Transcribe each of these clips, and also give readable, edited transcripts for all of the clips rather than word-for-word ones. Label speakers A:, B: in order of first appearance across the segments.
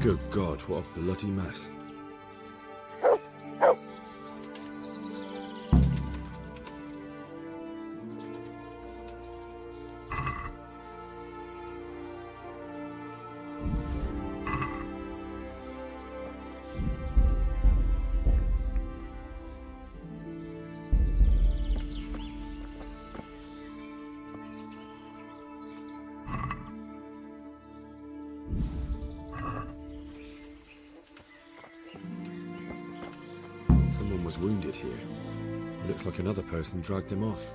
A: Good God, what a bloody mess. Someone was wounded here. It looks like another person dragged him off.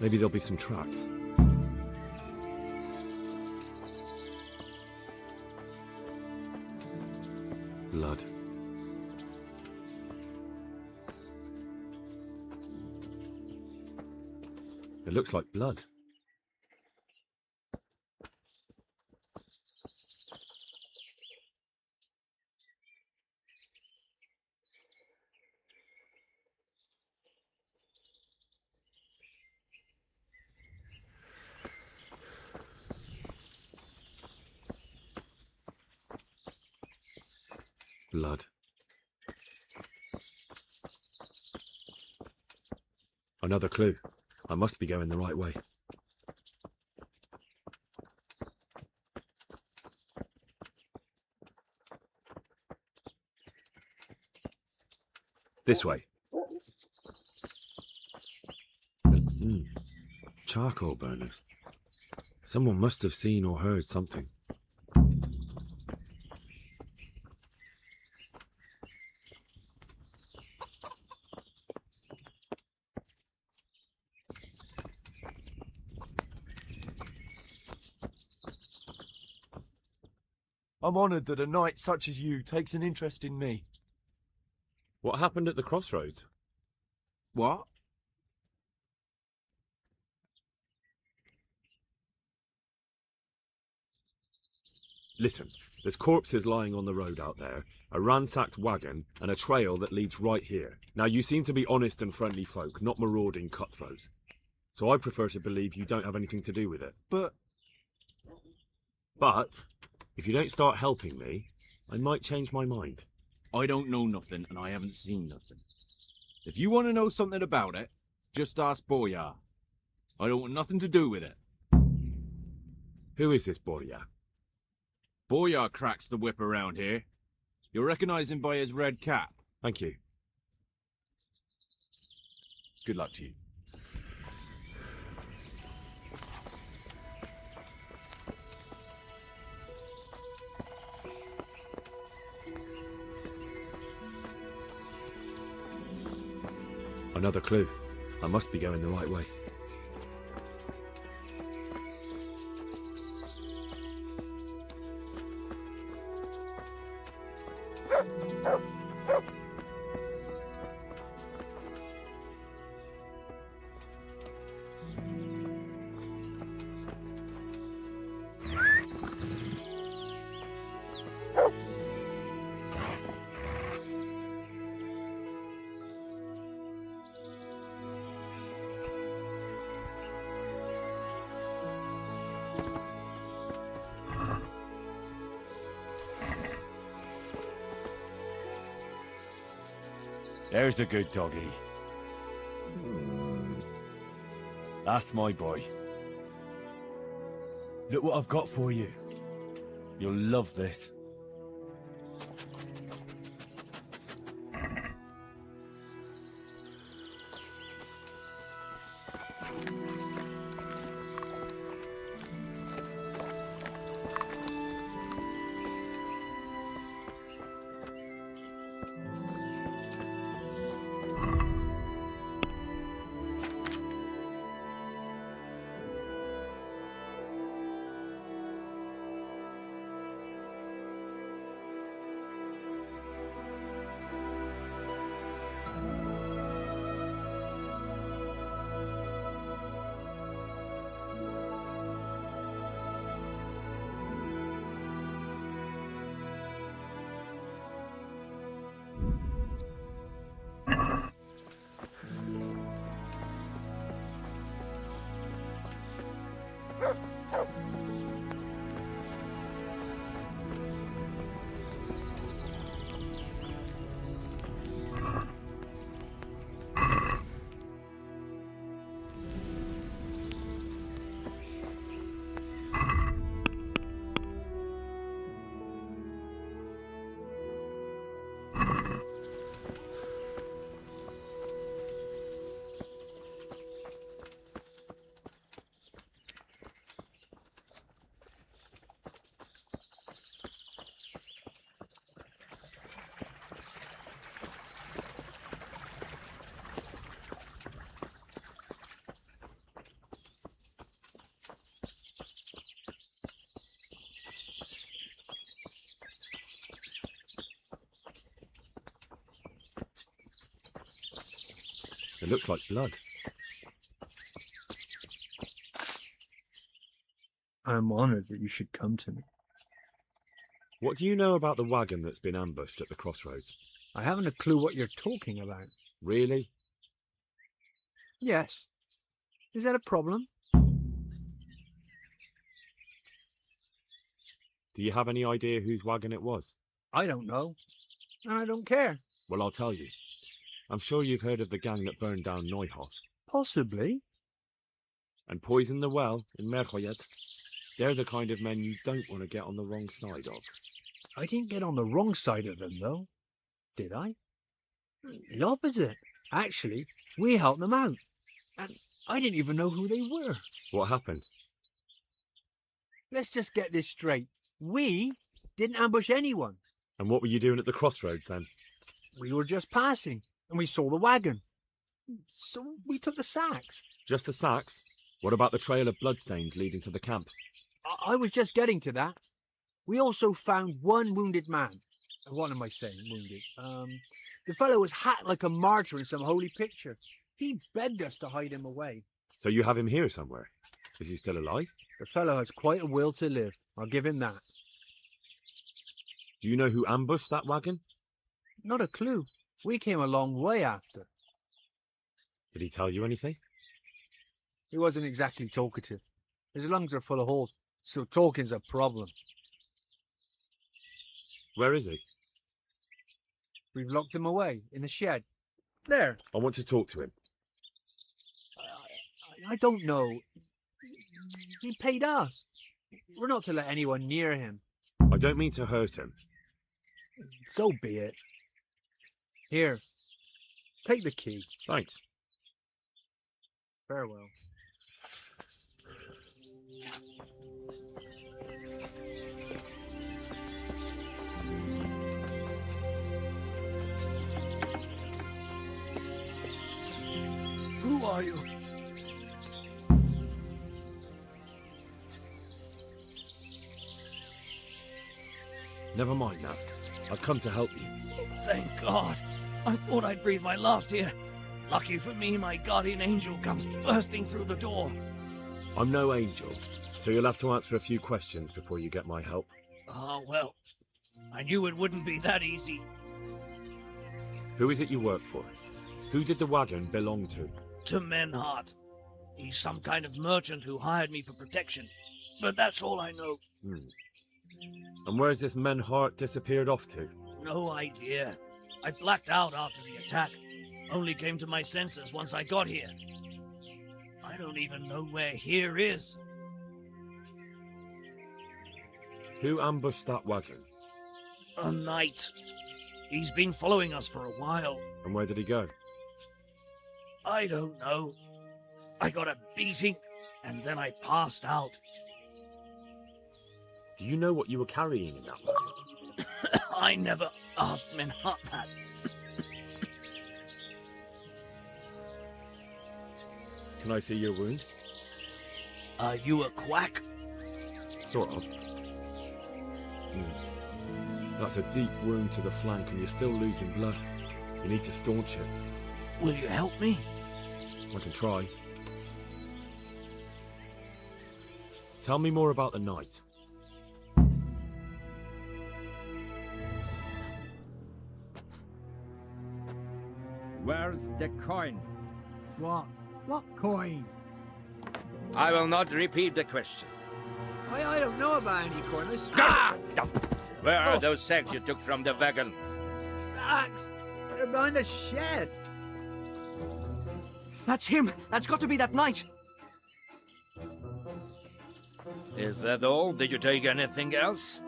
A: Maybe there'll be some tracks. Blood. It looks like blood. Blood. Another clue. I must be going the right way. This way. Charcoal burners. Someone must have seen or heard something.
B: I'm honoured that a knight such as you takes an interest in me.
A: What happened at the crossroads?
B: What?
A: Listen, there's corpses lying on the road out there, a ransacked wagon, and a trail that leads right here. Now, you seem to be honest and friendly folk, not marauding cutthroats. So I prefer to believe you don't have anything to do with it.
B: But
A: if you don't start helping me, I might change my mind.
B: I don't know nothing and I haven't seen nothing. If you want to know something about it, just ask Boyar. I don't want nothing to do with it.
A: Who is this Boyar?
B: Boyar cracks the whip around here. You'll recognize him by his red cap.
A: Thank you.
B: Good luck to you.
A: Another clue. I must be going the right way.
C: There's the good doggy. That's my boy. Look what I've got for you. You'll love this.
A: It looks like blood.
D: I am honored that you should come to me.
A: What do you know about the wagon that's been ambushed at the crossroads?
D: I haven't a clue what you're talking about.
A: Really?
D: Yes. Is that a problem?
A: Do you have any idea whose wagon it was?
D: I don't know. And I don't care.
A: Well, I'll tell you. I'm sure you've heard of the gang that burned down Neuhof
D: Possibly.
A: and poisoned the well in Merchoyed. They're the kind of men you don't want to get on the wrong side of.
D: I didn't get on the wrong side of them, though. Did I? The opposite. Actually, we helped them out. And I didn't even know who they were.
A: What happened?
D: Let's just get this straight. We didn't ambush anyone.
A: And what were you doing at the crossroads then?
D: We were just passing, and we saw the wagon. So we took the sacks.
A: Just the sacks? What about the trail of bloodstains leading to the camp?
D: I was just getting to that. We also found one wounded man. What am I saying, wounded? The fellow was hacked like a martyr in some holy picture. He begged us to hide him away.
A: So you have him here somewhere? Is he still alive?
D: The fellow has quite a will to live. I'll give him that.
A: Do you know who ambushed that wagon?
D: Not a clue. We came a long way after.
A: Did he tell you anything?
D: He wasn't exactly talkative. His lungs are full of holes, so talking's a problem.
A: Where is he?
D: We've locked him away in the shed. There.
A: I want to talk to him.
D: I don't know. He paid us. We're not to let anyone near him.
A: I don't mean to hurt him.
D: So be it. Here. Take the key.
A: Thanks.
D: Farewell.
C: Who are you?
A: Never mind that. I've come to help you.
C: Thank God. I thought I'd breathe my last here. Lucky for me, my guardian angel comes bursting through the door.
A: I'm no angel, so you'll have to answer a few questions before you get my help.
C: Oh, well. I knew it wouldn't be that easy.
A: Who is it you work for? Who did the wagon belong to?
C: To Menhart. He's some kind of merchant who hired me for protection. But that's all I know.
A: And where's this Menhart disappeared off to?
C: No idea. I blacked out after the attack. Only came to my senses once I got here. I don't even know where here is.
A: Who ambushed that wagon?
C: A knight. He's been following us for a while.
A: And where did he go?
C: I don't know. I got a beating, and then I passed out.
A: Do you know what you were carrying in that wagon?
C: I never asked Menhart that.
A: Can I see your wound?
C: Are you a quack?
A: Sort of. That's a deep wound to the flank and you're still losing blood. You need to staunch it.
C: Will you help me?
A: I can try. Tell me more about the night.
E: Where's the coin?
D: What? What coin?
E: I will not repeat the question.
D: I don't know about any coin. I swear.
E: Ah! Where are those sacks you took from the wagon?
D: Sacks! They're behind the shed.
F: That's him! That's got to be that knight!
E: Is that all? Did you take anything else?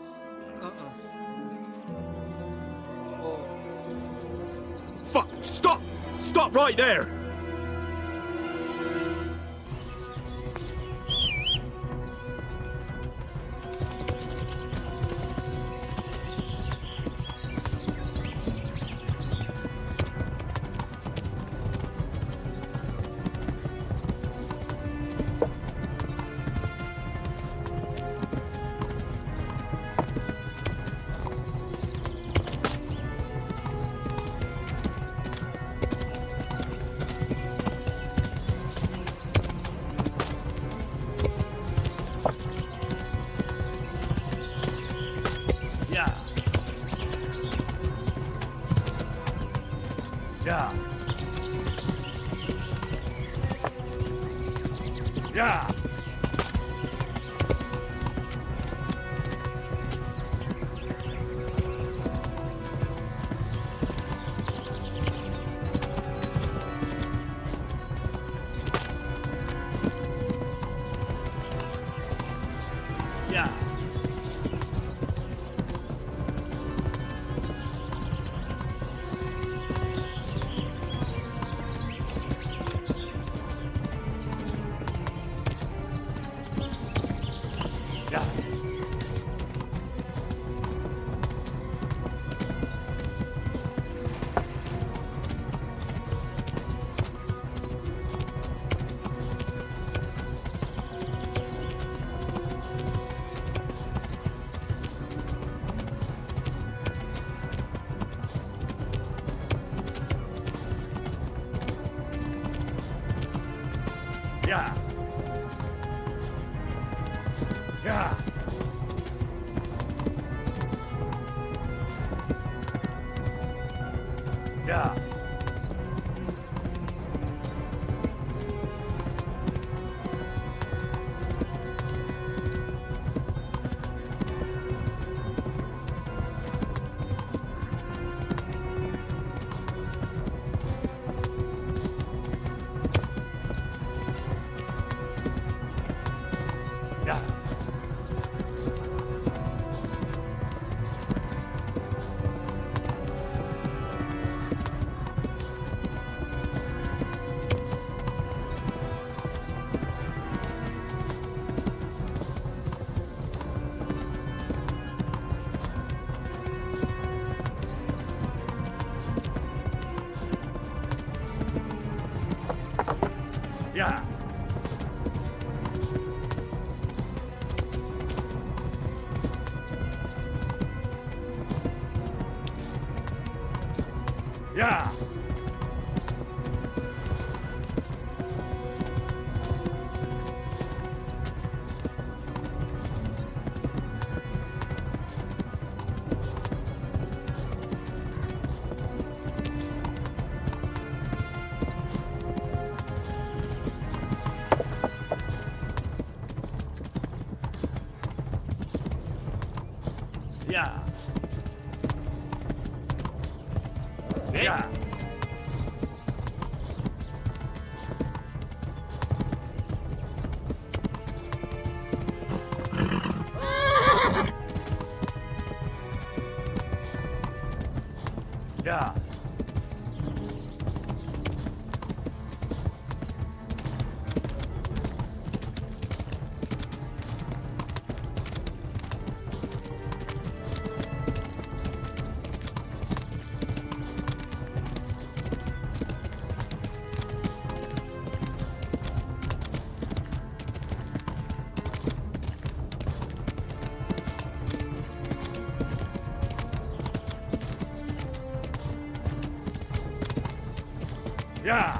A: Fuck! Stop! Stop right there! Yeah.
C: Yeah.
A: Yeah. Yeah. Yeah. Yeah. Yeah. Yeah. Yeah.
C: Yeah.
A: Yeah. Yeah. Yeah.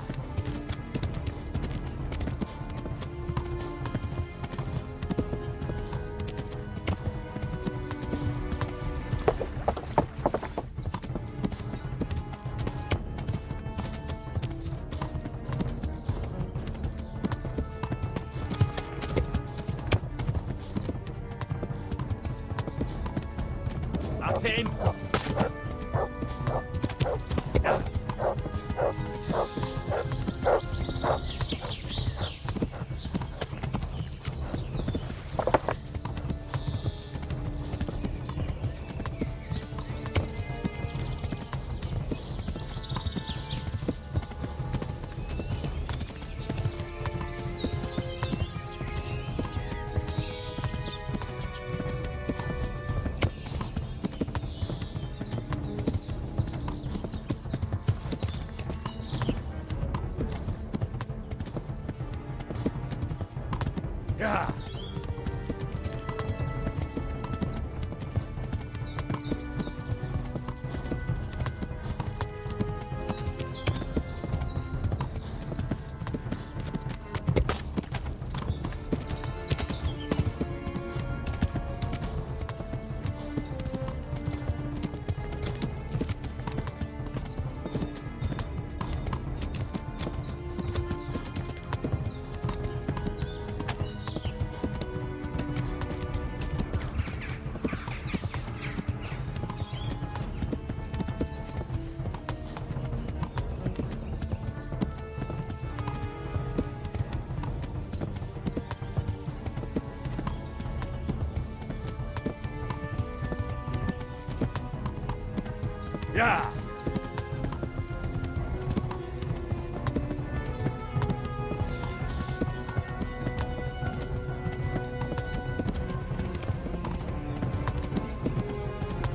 A: That's him. Yeah. Yeah. Yeah!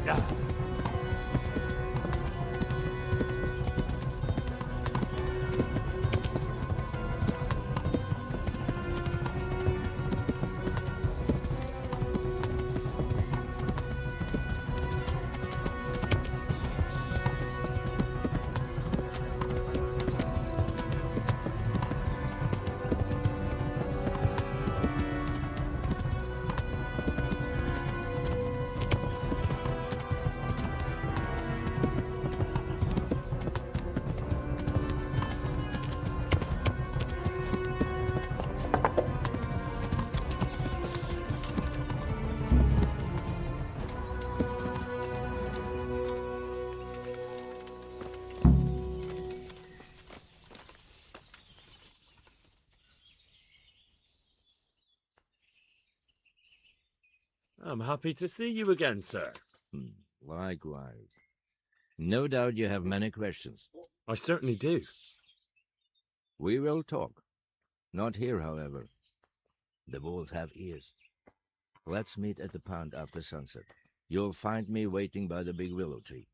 A: Yeah! I'm happy to see you again, sir.
E: Likewise. No doubt you have many questions.
A: I certainly do.
E: We will talk. Not here, however. The wolves have ears. Let's meet at the pond after sunset. You'll find me waiting by the big willow tree.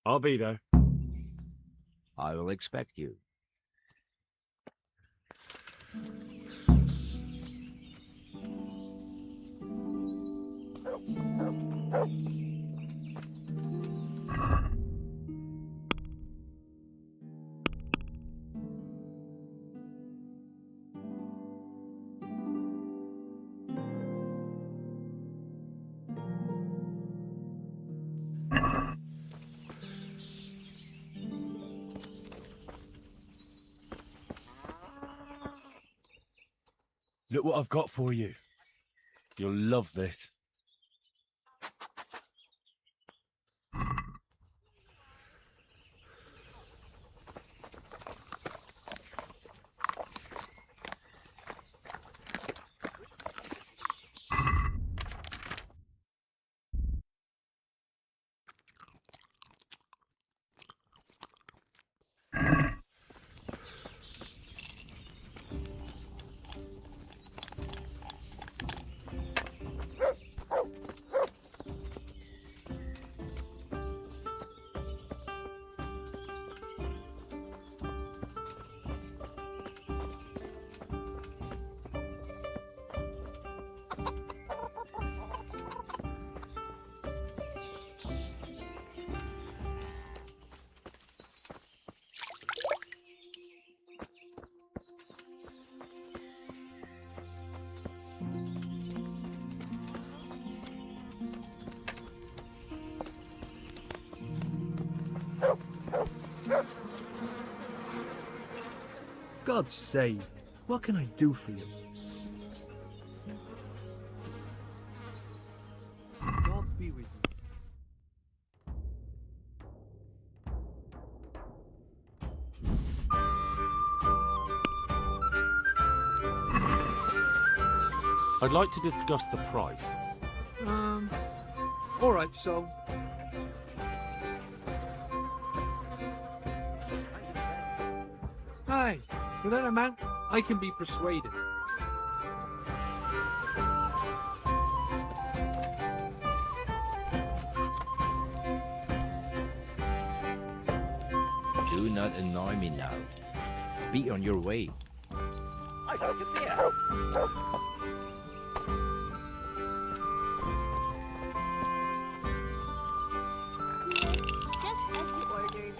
A: I'll be there.
E: I will expect you.
A: Look what I've got for you. You'll love this.
D: God's sake, what can I do for you? God be with you.
A: I'd like to discuss the price.
D: All right, so Aye, for that amount, I can be persuaded.
E: Do not annoy me now. Be on your way.
C: I like it there.
G: Just as you ordered.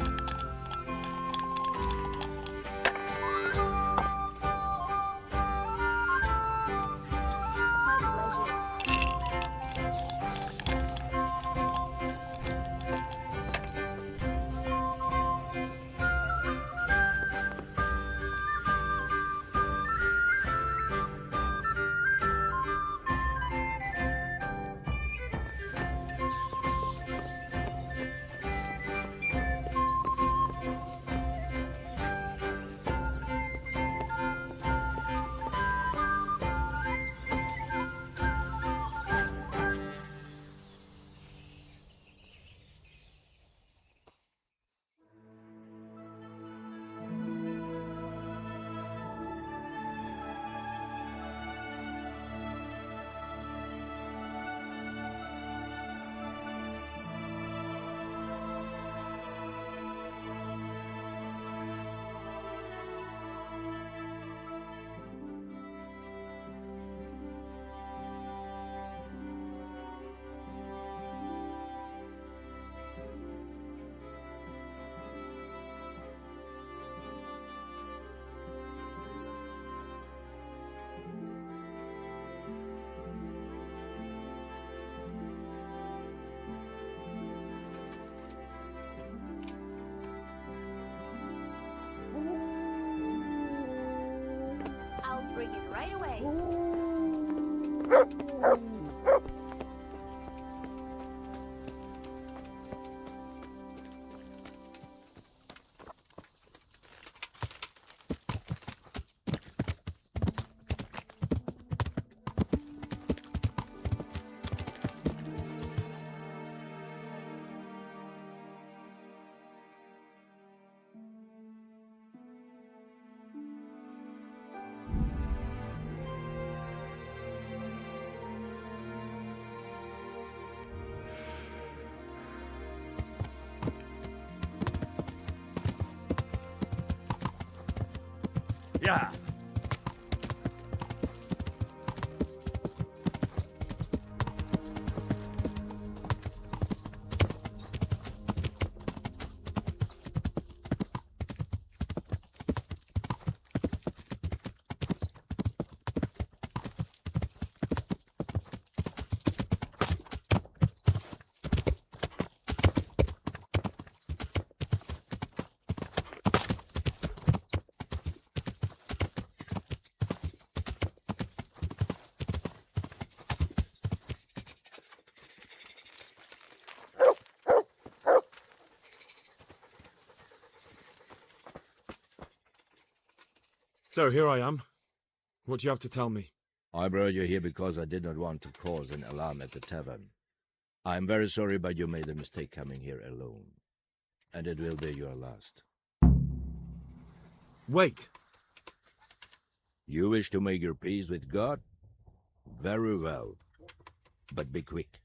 G: My pleasure.
A: Yeah. So here I am. What do you have to tell me?
E: I brought you here because I did not want to cause an alarm at the tavern. I am very sorry, but you made a mistake coming here alone. And it will be your last.
A: Wait.
E: You wish to make your peace with God? Very well. But be quick.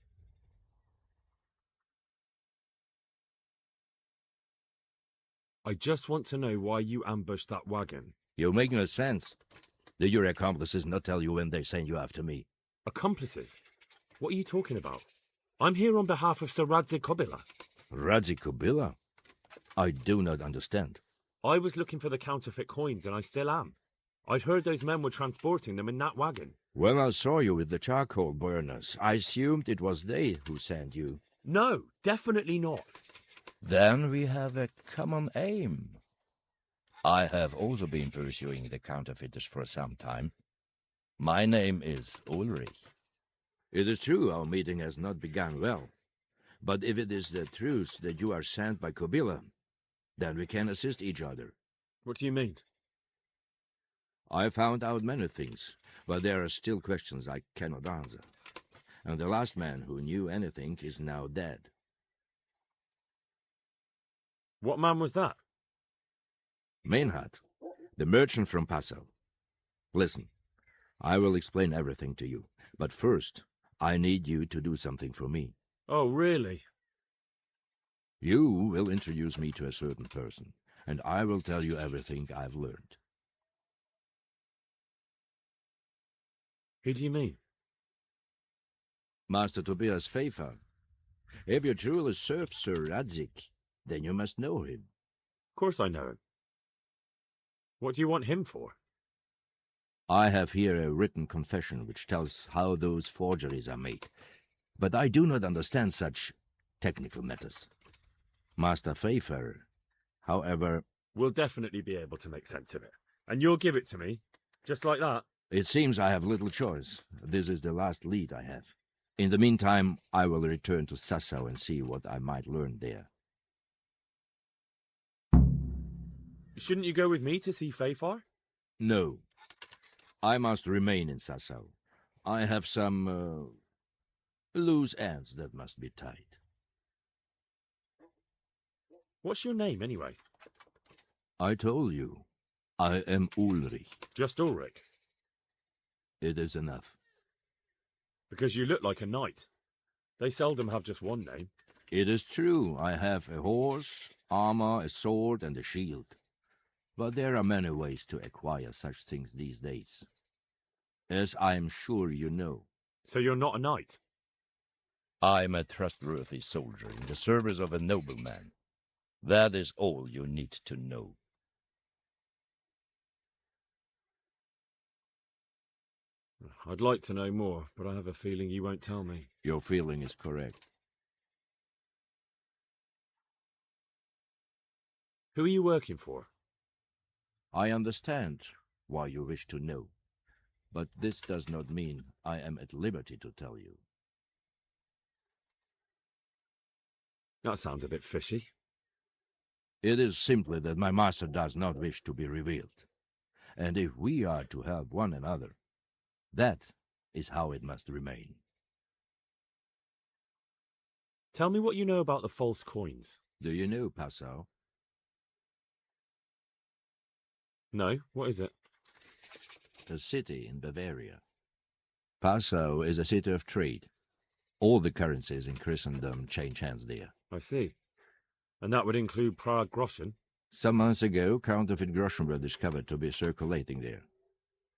A: I just want to know why you ambushed that wagon.
E: You make no sense. Did your accomplices not tell you when they sent you after me?
A: Accomplices? What are you talking about? I'm here on behalf of Sir Radzik Kobila.
E: Radzik Kobila? I do not understand.
A: I was looking for the counterfeit coins, and I still am. I'd heard those men were transporting them in that wagon.
E: When I saw you with the charcoal burners, I assumed it was they who sent you.
A: No, definitely not.
E: Then we have a common aim. I have also been pursuing the counterfeiters for some time. My name is Ulrich. It is true our meeting has not begun well. But if it is the truth that you are sent by Kobila, then we can assist each other.
A: What do you mean?
E: I found out many things, but there are still questions I cannot answer. And the last man who knew anything is now dead.
A: What man was that?
E: Meinhard, the merchant from Passau. Listen, I will explain everything to you, but first, I need you to do something for me.
A: Oh, really?
E: You will introduce me to a certain person, and I will tell you everything I've learned.
A: Who do you mean?
E: Master Tobias Pfeiffer. If you truly serve Sir Radzik, then you must know him.
A: Of course I know him. What do you want him for?
E: I have here a written confession which tells how those forgeries are made, but I do not understand such technical matters. Master Pfeiffer, however...
A: We'll definitely be able to make sense of it. And you'll give it to me, just like that.
E: It seems I have little choice. This is the last lead I have. In the meantime, I will return to Sassau and see what I might learn there.
A: Shouldn't you go with me to see Pfeiffer?
E: No. I must remain in Sassau. I have some, loose ends that must be tied.
A: What's your name, anyway?
E: I told you. I am Ulrich.
A: Just Ulrich?
E: It is enough.
A: Because you look like a knight. They seldom have just one name.
E: It is true, I have a horse, armor, a sword, and a shield. But there are many ways to acquire such things these days. As I am sure you know.
A: So you're not a knight?
E: I am a trustworthy soldier in the service of a nobleman. That is all you need to know.
A: I'd like to know more, but I have a feeling you won't tell me.
E: Your feeling is correct.
A: Who are you working for?
E: I understand why you wish to know. but this does not mean I am at liberty to tell you.
A: That sounds a bit fishy.
E: It is simply that my master does not wish to be revealed. And if we are to help one another, that is how it must remain.
A: Tell me what you know about the false coins.
E: Do you know Passau?
A: No, what is it?
E: A city in Bavaria. Passau is a city of trade. All the currencies in Christendom change hands there.
A: I see. And that would include Prague groschen?
E: Some months ago, counterfeit groschen were discovered to be circulating there.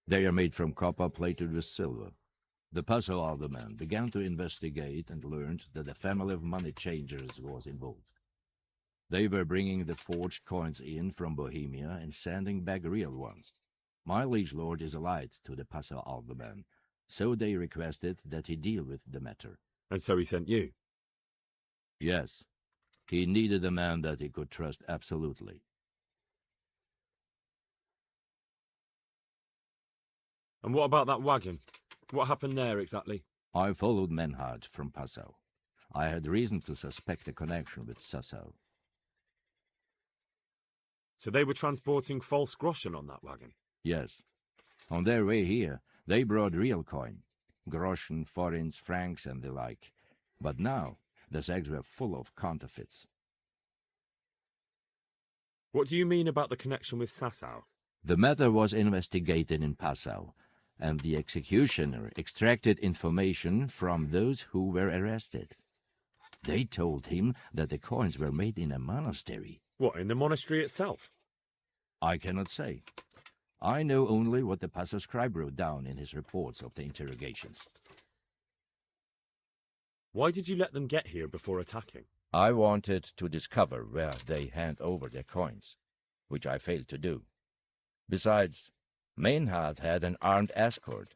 E: They are made from copper plated with silver. The Passau alderman began to investigate and learned that a family of money changers was involved. They were bringing the forged coins in from Bohemia and sending back real ones. My liege lord is allied to the Passau alderman, so they requested that he deal with the matter.
A: And so he sent you?
E: Yes, he needed a man that he could trust absolutely.
A: And what about that wagon? What happened there exactly?
E: I followed Menhard from Passau. I had reason to suspect a connection with Sassau.
A: So they were transporting false groschen on that wagon?
E: Yes. On their way here, they brought real coin. Groschen, forints, francs, and the like. But now, the sacks were full of counterfeits.
A: What do you mean about the connection with Sassau?
E: The matter was investigated in Passau, and the executioner extracted information from those who were arrested. They told him that the coins were made in a monastery.
A: What, in the monastery itself?
E: I cannot say. I know only what the Passau scribe wrote down in his reports of the interrogations.
A: Why did you let them get here before attacking?
E: I wanted to discover where they hand over their coins, which I failed to do. Besides, Meinhard had an armed escort,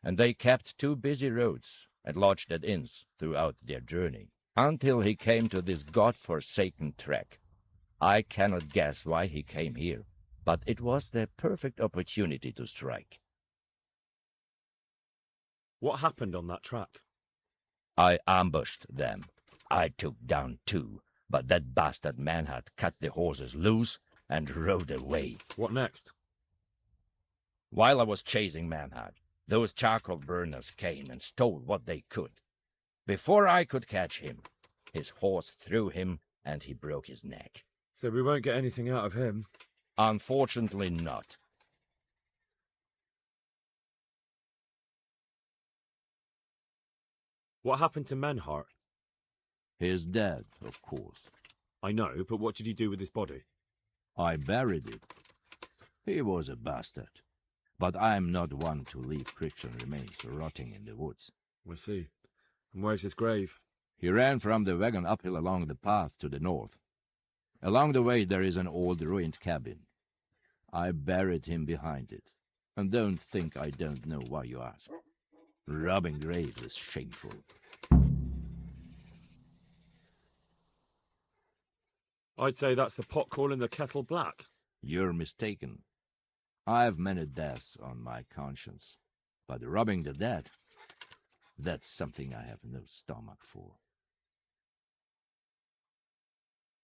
E: and they kept two busy roads and lodged at inns throughout their journey, until he came to this god-forsaken track. I cannot guess why he came here, but it was the perfect opportunity to strike.
A: What happened on that track?
E: I ambushed them. I took down two, but that bastard Meinhard cut the horses loose and rode away.
A: What next?
E: While I was chasing Meinhard, those charcoal burners came and stole what they could. Before I could catch him, his horse threw him and he broke his neck.
A: So we won't get anything out of him.
E: Unfortunately not.
A: What happened to Menhart?
E: He is dead, of course.
A: I know, but what did you do with his body?
E: I buried it. He was a bastard. But I am not one to leave Christian remains rotting in the woods.
A: I see. And where's his grave?
E: He ran from the wagon uphill along the path to the north. Along the way there is an old ruined cabin. I buried him behind it. And don't think I don't know why you ask. Robbing graves is shameful.
A: I'd say that's the pot calling the kettle black.
E: You're mistaken. I have many deaths on my conscience, but robbing the dead, that's something I have no stomach for.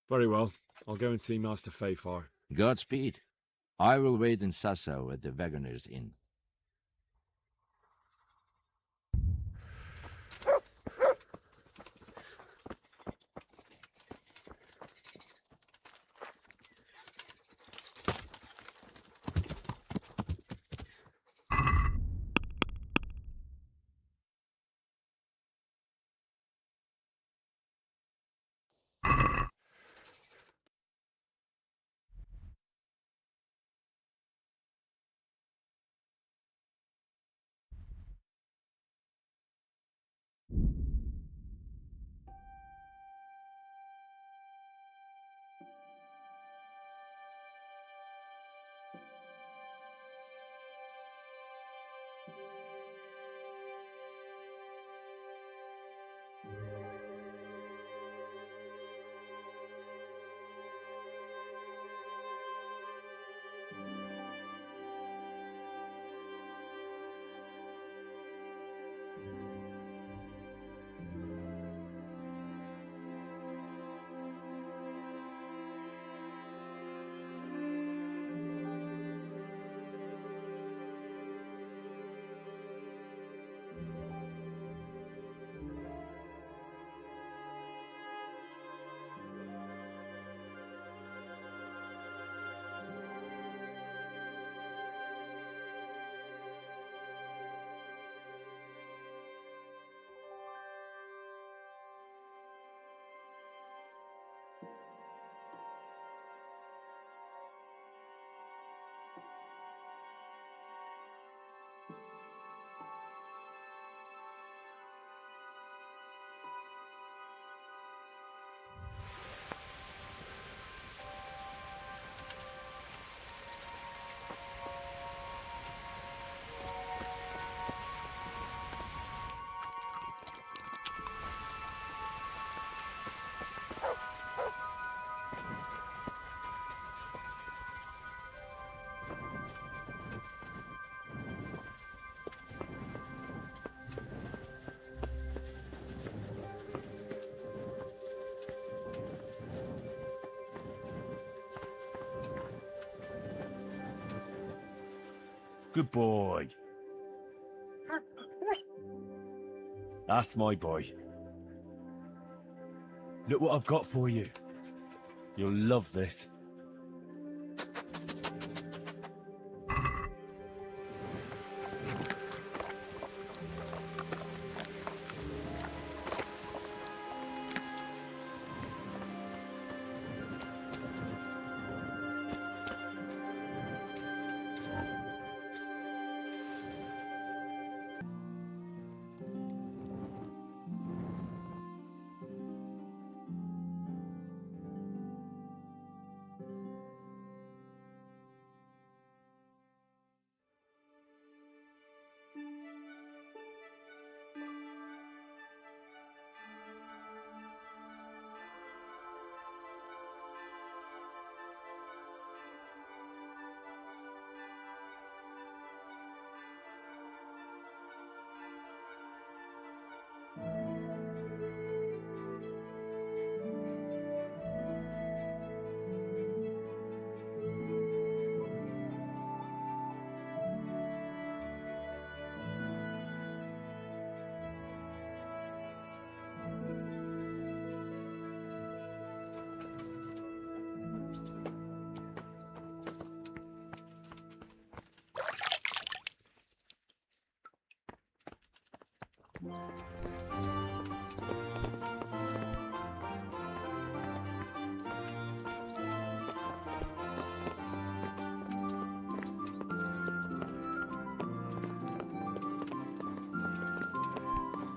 A: Very well. I'll go and see Master Fayfar.
E: Godspeed. I will wait in Sassau at the Wagoner's Inn.
A: Good boy. That's my boy. Look what I've got for you. You'll love this.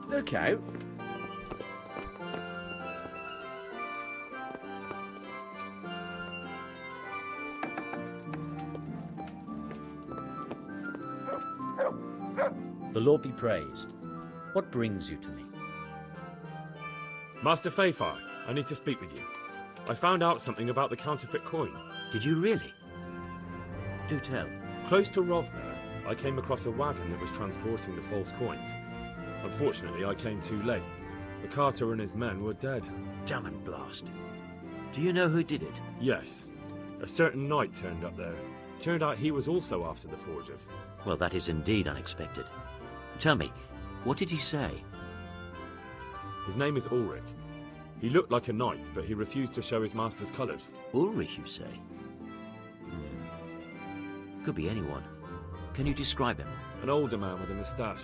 H: Look out.
I: The Lord be praised. What brings you to me?
A: Master Fayfar, I need to speak with you. I found out something about the counterfeit coin.
I: Did you really? Do tell.
A: Close to Rovna, I came across a wagon that was transporting the false coins. Unfortunately, I came too late. The carter and his men were dead.
I: Damn and blast. Do you know who did it?
A: Yes. A certain knight turned up there. Turned out he was also after the forgers.
I: Well, that is indeed unexpected. Tell me, what did he say?
A: His name is Ulrich. He looked like a knight, but he refused to show his master's colours.
I: Ulrich, you say? Could be anyone. Can you describe him?
A: An older man with a moustache.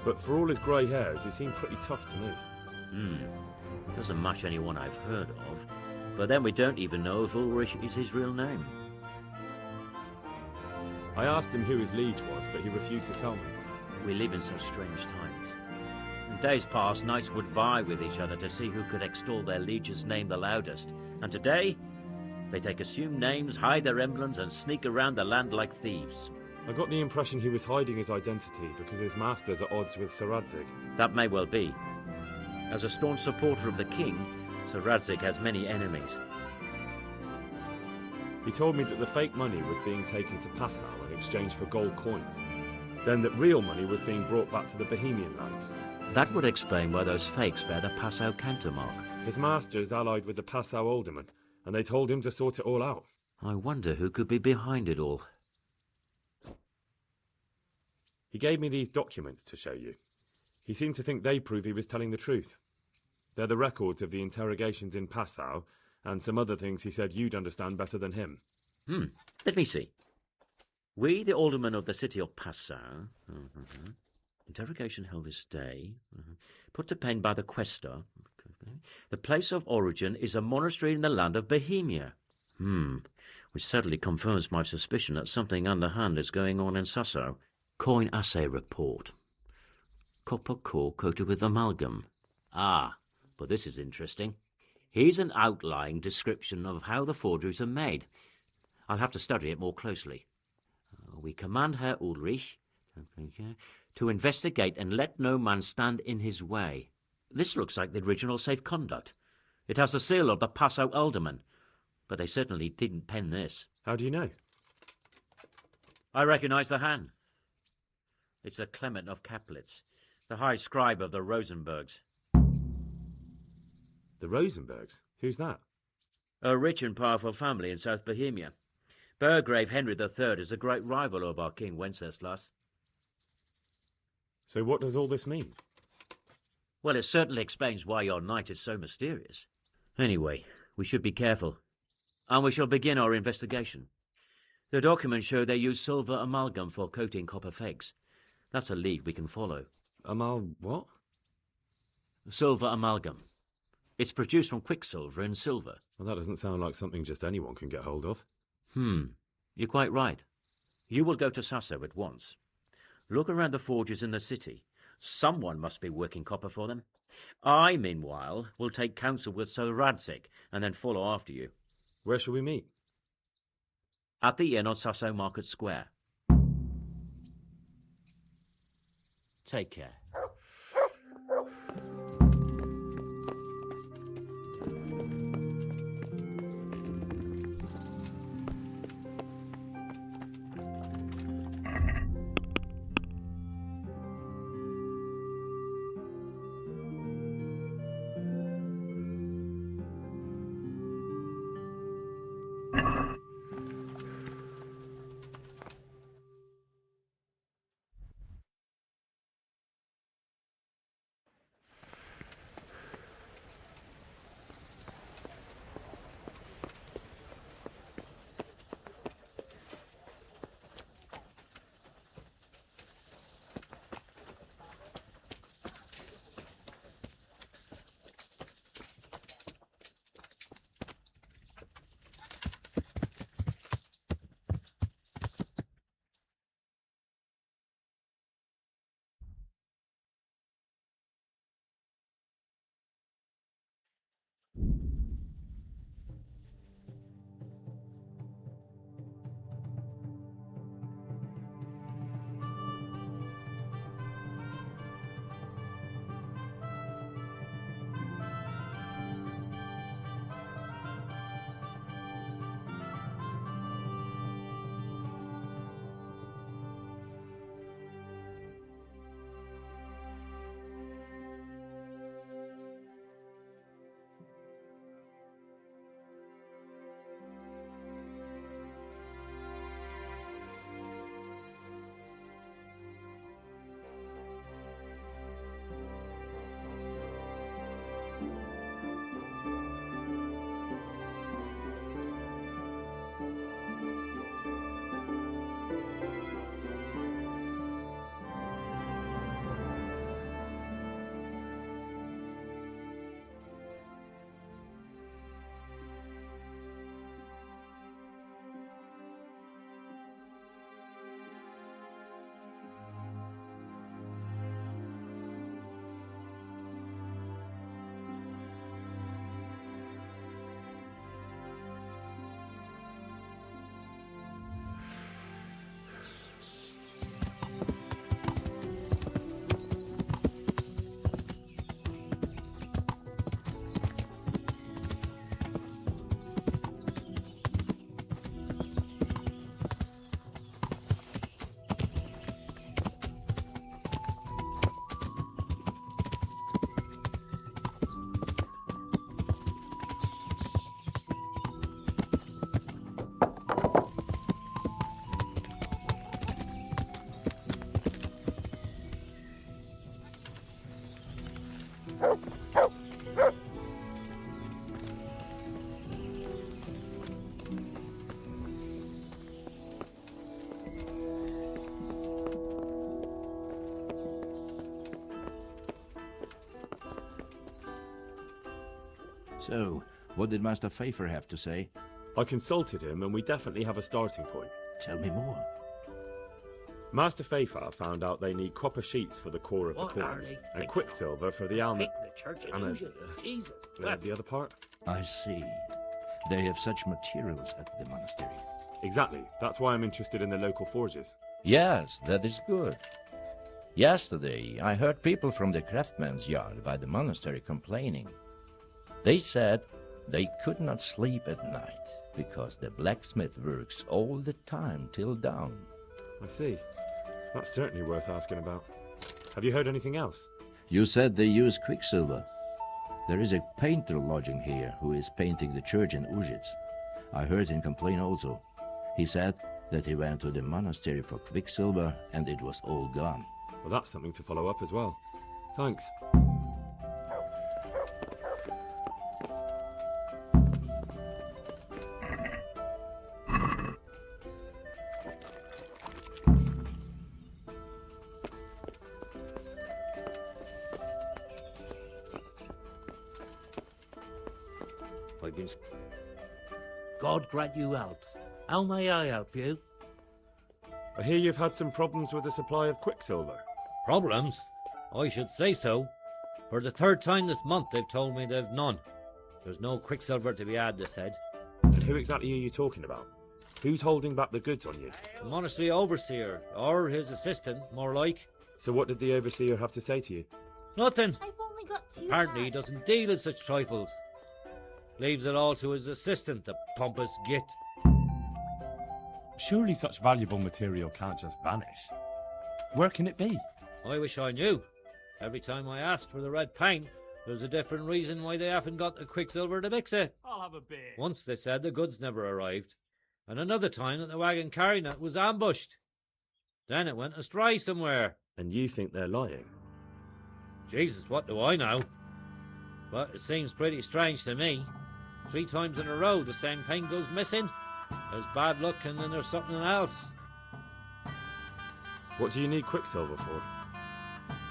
A: But for all his grey hairs, he seemed pretty tough to me.
I: Doesn't match anyone I've heard of. But then we don't even know if Ulrich is his real name.
A: I asked him who his liege was, but he refused to tell me.
I: We live in such strange times. In days past, knights would vie with each other to see who could extol their liege's name the loudest. And today, they take assumed names, hide their emblems, and sneak around the land like thieves.
A: I got the impression he was hiding his identity because his master's at odds with Sir Radzig.
I: That may well be. As a staunch supporter of the king, Sir Radzig has many enemies.
A: He told me that the fake money was being taken to Passau in exchange for gold coins. Then that real money was being brought back to the Bohemian lands.
I: That would explain why those fakes bear the Passau countermark.
A: His master's allied with the Passau alderman, and they told him to sort it all out.
I: I wonder who could be behind it all.
A: He gave me these documents to show you. He seemed to think they prove he was telling the truth. They're the records of the interrogations in Passau, and some other things he said you'd understand better than him.
I: Let me see. We, the aldermen of the city of Passau, interrogation held this day, put to pen by the questor. The place of origin is a monastery in the land of Bohemia. Which certainly confirms my suspicion that something underhand is going on in Sasso. Coin assay report. Copper core coated with amalgam. Ah, but this is interesting. Here's an outline description of how the forgeries are made. I'll have to study it more closely. We command Herr Ulrich to investigate and let no man stand in his way. This looks like the original safe conduct. It has the seal of the Passau alderman, but they certainly didn't pen this.
A: How do you know?
I: I recognize the hand. It's a Clement of Kaplitz, the high scribe of the Rosenbergs.
A: The Rosenbergs? Who's that?
I: A rich and powerful family in South Bohemia. Burgrave Henry III is a great rival of our King Wenceslas.
A: So what does all this mean?
I: Well, it certainly explains why your knight is so mysterious. Anyway, we should be careful. And we shall begin our investigation. The documents show they use silver amalgam for coating copper fakes. That's a lead we can follow.
A: What?
I: Silver amalgam. It's produced from quicksilver and silver.
A: Well, that doesn't sound like something just anyone can get hold of.
I: You're quite right. You will go to Sasso at once. Look around the forges in the city. Someone must be working copper for them. I, meanwhile, will take counsel with Sir Radzik and then follow after you.
A: Where shall we meet?
I: At the inn on Sasso Market Square. Take care.
E: So, what did Master Pfeiffer have to say?
A: I consulted him and we definitely have a starting point.
E: Tell me more.
A: Master Pfeiffer found out they need copper sheets for the core of the corners and quicksilver for the almond. And the other part?
E: I see. They have such materials at the monastery.
A: Exactly. That's why I'm interested in the local forges.
E: Yes, that is good. Yesterday, I heard people from the craftsman's yard by the monastery complaining. They said they could not sleep at night because the blacksmith works all the time till dawn.
A: I see. That's certainly worth asking about. Have you heard anything else?
E: You said they use quicksilver. There is a painter lodging here who is painting the church in Ujits. I heard him complain also. He said that he went to the monastery for quicksilver and it was all gone.
A: Well, that's something to follow up as well. Thanks.
H: I've been... God grant you health. How may I help you?
A: I hear you've had some problems with the supply of quicksilver.
H: Problems? I should say so. For the third time this month they've told me they've none. There's no quicksilver to be had, they said.
A: And who exactly are you talking about? Who's holding back the goods on you?
H: The monastery overseer, or his assistant, more like.
A: So what did the overseer have to say to you?
H: Nothing.
G: I've only got 2
H: Apparently he
G: hands.
H: doesn't deal in such trifles. Leaves it all to his assistant, the pompous git.
A: Surely such valuable material can't just vanish. Where can it be?
H: I wish I knew. Every time I asked for the red paint, there's a different reason why they haven't got the quicksilver to mix it.
C: I'll have a beer.
H: Once they said the goods never arrived, and another time that the wagon carrying it was ambushed. Then it went astray somewhere.
A: And you think they're lying?
H: Jesus, what do I know? But it seems pretty strange to me. 3 times in a row the same thing goes missing. There's bad luck and then there's something else.
A: What do you need quicksilver for?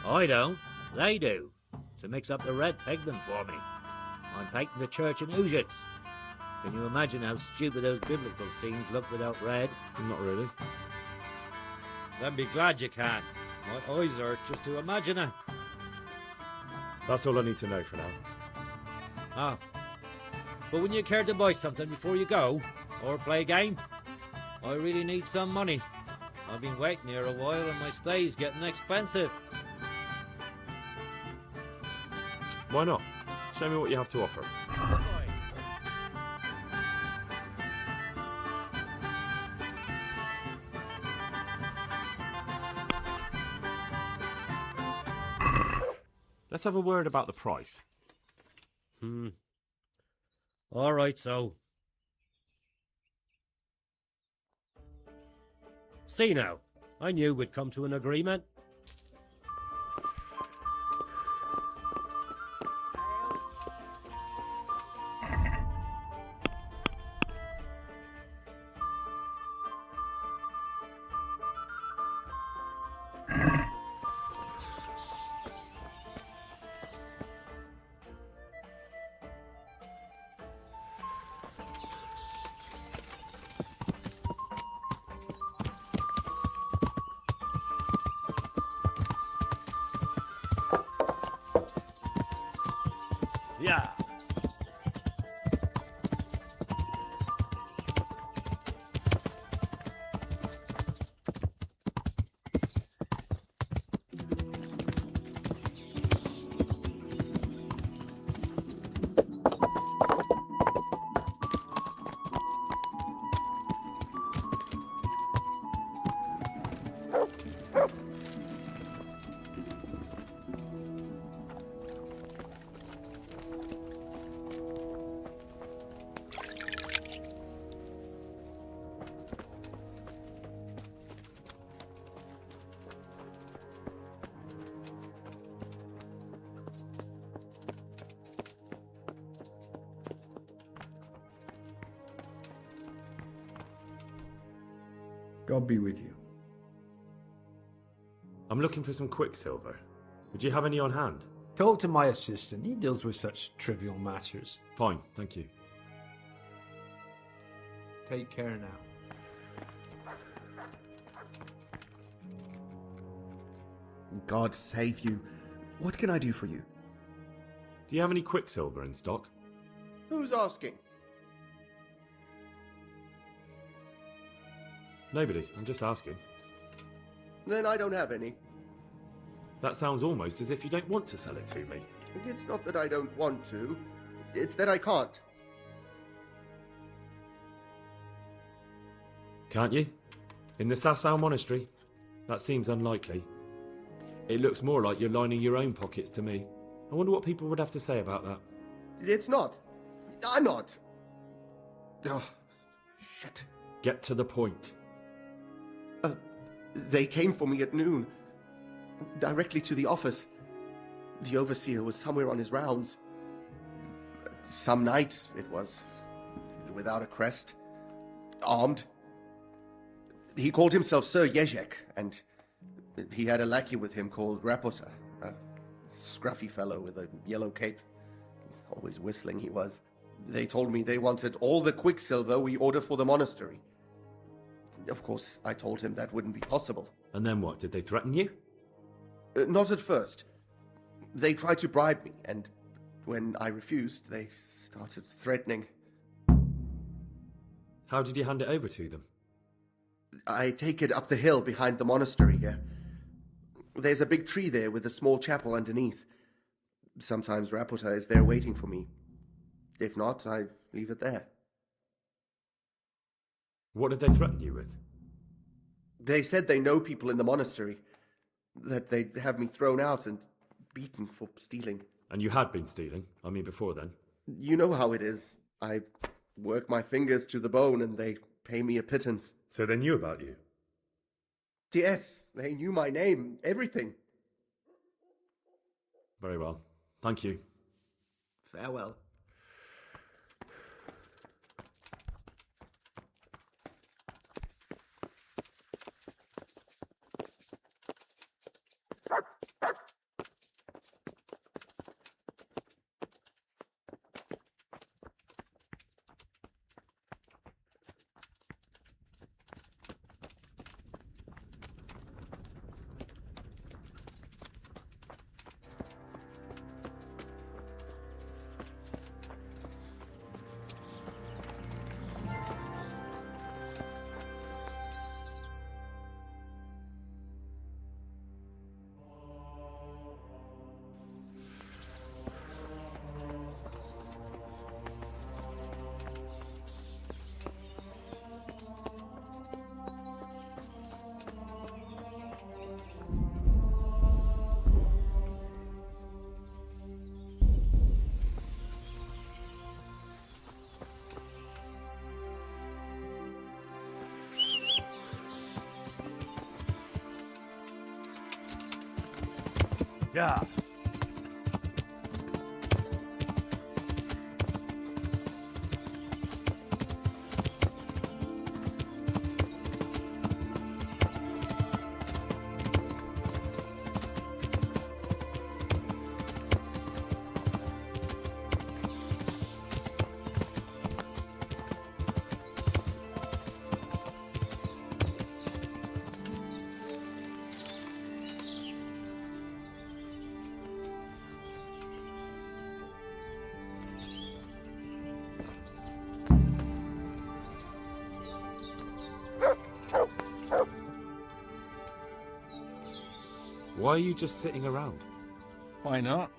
H: I don't. They do. To mix up the red pigment for me. I'm painting the church in Ujits. Can you imagine how stupid those biblical scenes look without red?
A: Not really.
H: Then be glad you can. My eyes hurt just to imagine it.
A: That's all I need to know for now.
H: Ah. But wouldn't you care to buy something before you go? Or play a game? I really need some money. I've been waiting here a while and my stay's getting expensive.
A: Why not? Show me what you have to offer. Let's have a word about the price.
H: All right, so. See now, I knew we'd come to an agreement. Yeah.
J: God be with you.
A: I'm looking for some quicksilver. Would you have any on hand?
J: Talk to my assistant. He deals with such trivial matters.
A: Fine, thank you.
J: Take care now.
K: God save you. What can I do for you?
A: Do you have any quicksilver in stock?
K: Who's asking?
A: Nobody, I'm just asking.
K: Then I don't have any.
A: That sounds almost as if you don't want to sell it to me.
K: It's not that I don't want to. It's that I can't.
A: Can't you? In the Sasau Monastery? That seems unlikely. It looks more like you're lining your own pockets to me. I wonder what people would have to say about that.
K: It's not. I'm not. Oh, shit.
A: Get to the point.
K: They came for me at noon, directly to the office. The overseer was somewhere on his rounds. Some night it was, without a crest, armed. He called himself Sir Jezek, and he had a lackey with him called Rapota, a scruffy fellow with a yellow cape. Always whistling he was. They told me they wanted all the quicksilver we order for the monastery. Of course, I told him that wouldn't be possible.
A: And then what? Did they threaten you?
K: Not at first. They tried to bribe me, and when I refused, they started threatening.
A: How did you hand it over to them?
K: I take it up the hill behind the monastery here. There's a big tree there with a small chapel underneath. Sometimes Rapota is there waiting for me. If not, I leave it there.
A: What did they threaten you with?
K: They said they know people in the monastery, that they'd have me thrown out and beaten for stealing.
A: And you had been stealing? I mean, before then?
K: You know how it is. I work my fingers to the bone and they pay me a pittance.
A: So they knew about you?
K: Yes, they knew my name, everything.
A: Very well. Thank you.
K: Farewell.
C: Yeah.
A: Why are you just sitting around?
L: Why not?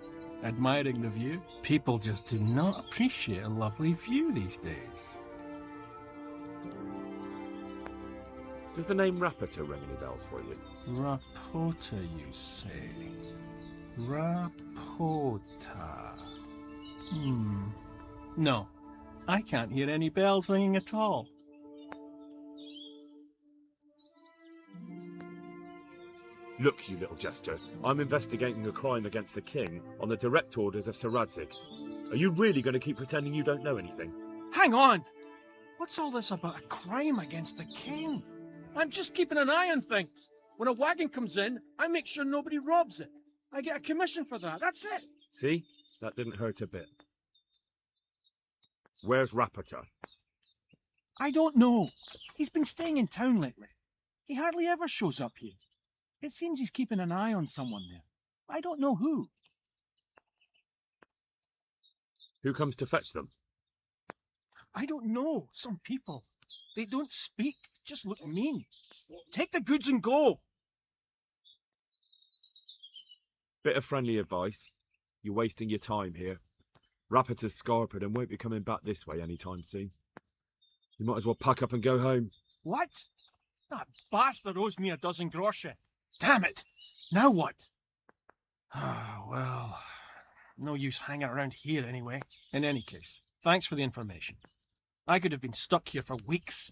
L: Admiring the view. People just do not appreciate a lovely view these days.
A: Does the name Rapota ring any bells for you?
L: Rapota, you say? Rapota. No, I can't hear any bells ringing at all.
A: Look, you little jester, I'm investigating a crime against the king on the direct orders of Sir Radzig. Are you really going to keep pretending you don't know anything?
L: Hang on! What's all this about a crime against the king? I'm just keeping an eye on things. When a wagon comes in, I make sure nobody robs it. I get a commission for that, that's it.
A: See? That didn't hurt a bit. Where's Rapota?
L: I don't know. He's been staying in town lately. He hardly ever shows up here. It seems he's keeping an eye on someone there. I don't know who.
A: Who comes to fetch them?
L: I don't know. Some people. They don't speak, just look mean. Take the goods and go.
A: Bit of friendly advice. You're wasting your time here. Rapota's scarpered and won't be coming back this way anytime soon. You might as well pack up and go home.
L: What? That bastard owes me a dozen groschen. Damn it! Now what? Ah, well, no use hanging around here anyway. In any case, thanks for the information. I could have been stuck here for weeks.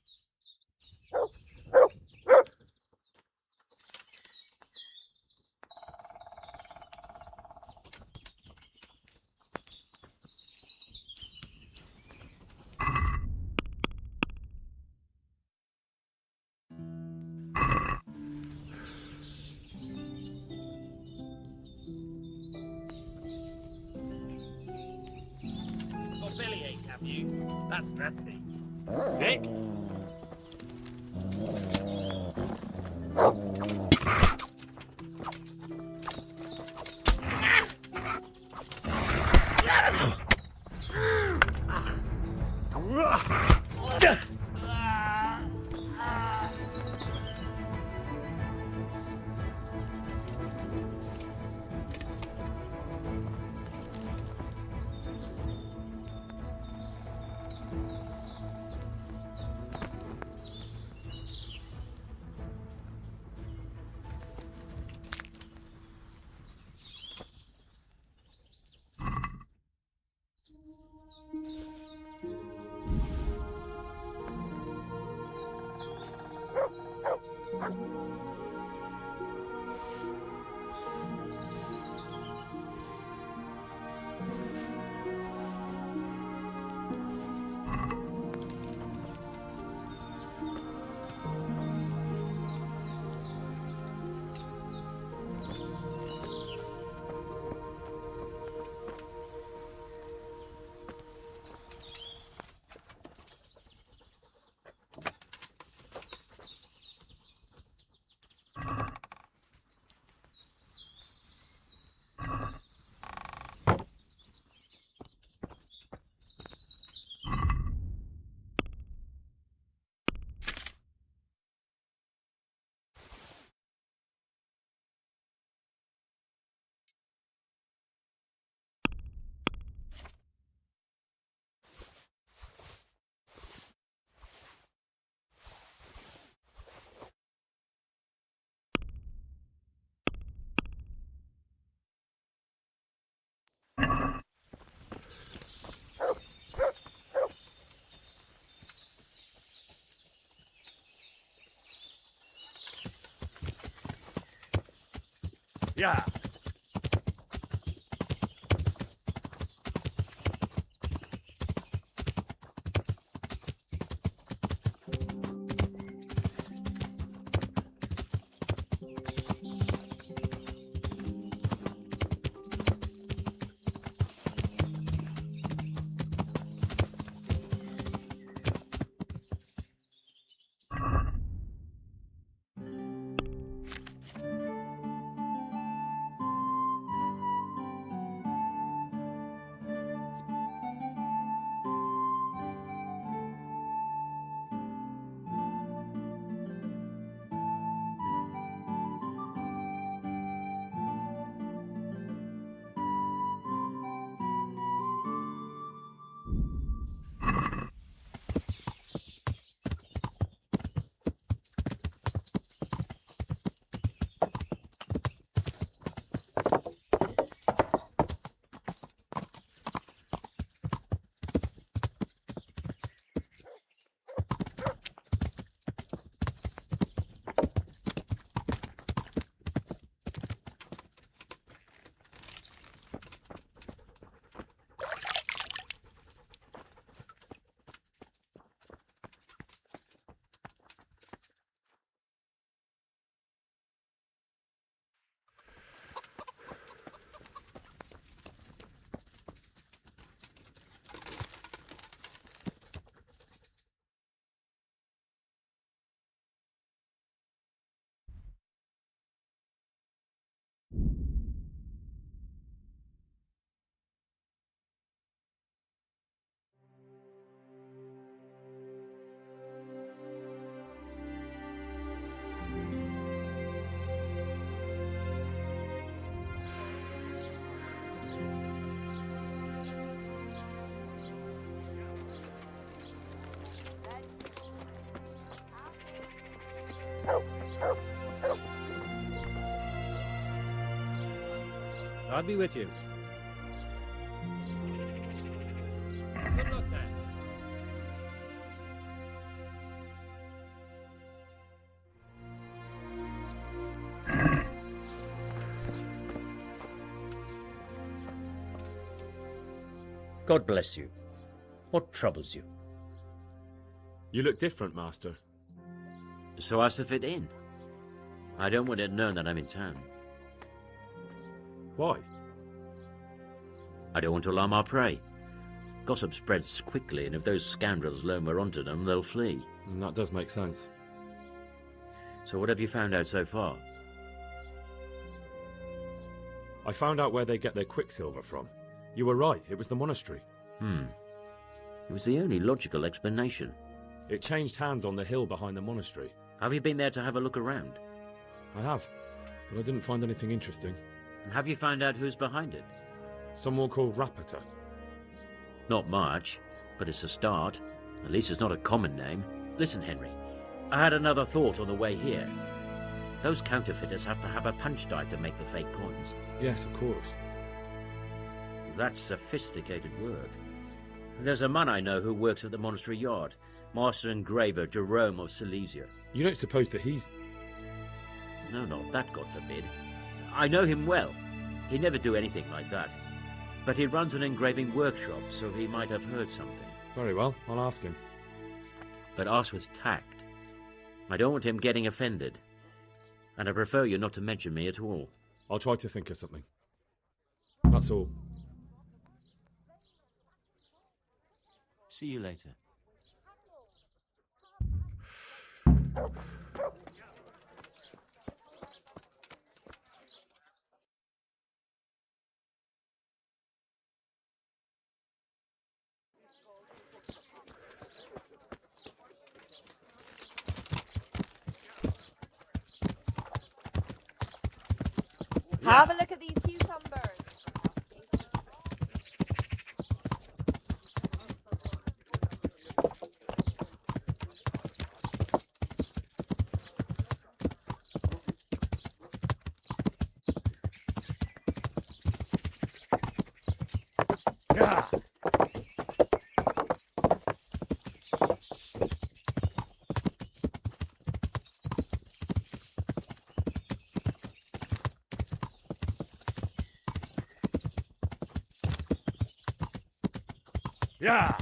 C: That's nasty.
A: Sick? Yeah.
H: I'll be with you. Good luck then.
I: God bless you. What troubles you?
A: You look different, Master.
I: So as to fit in. I don't want it known that I'm in town.
A: Why?
I: I don't want to alarm our prey. Gossip spreads quickly, and if those scoundrels learn we're onto them, they'll flee.
A: And that does make sense.
I: So what have you found out so far?
A: I found out where they get their quicksilver from. You were right, it was the monastery.
I: It was the only logical explanation.
A: It changed hands on the hill behind the monastery.
I: Have you been there to have a look around?
A: I have, but I didn't find anything interesting.
I: And have you found out who's behind it?
A: Someone called Rapita.
I: Not much, but it's a start. At least it's not a common name. Listen, Henry, I had another thought on the way here. Those counterfeiters have to have a punch die to make the fake coins.
A: Yes, of course.
I: That's sophisticated work. There's a man I know who works at the monastery yard, Master Engraver Jerome of Silesia.
A: You don't suppose that he's...
I: No, not that, God forbid. I know him well. He'd never do anything like that. But he runs an engraving workshop, so he might have heard something.
A: Very well, I'll ask him.
I: But ask with tact. I don't want him getting offended. And I prefer you not to mention me at all.
A: I'll try to think of something. That's all.
I: See you later.
G: Have a look at these cucumbers.
A: Yeah. Yeah.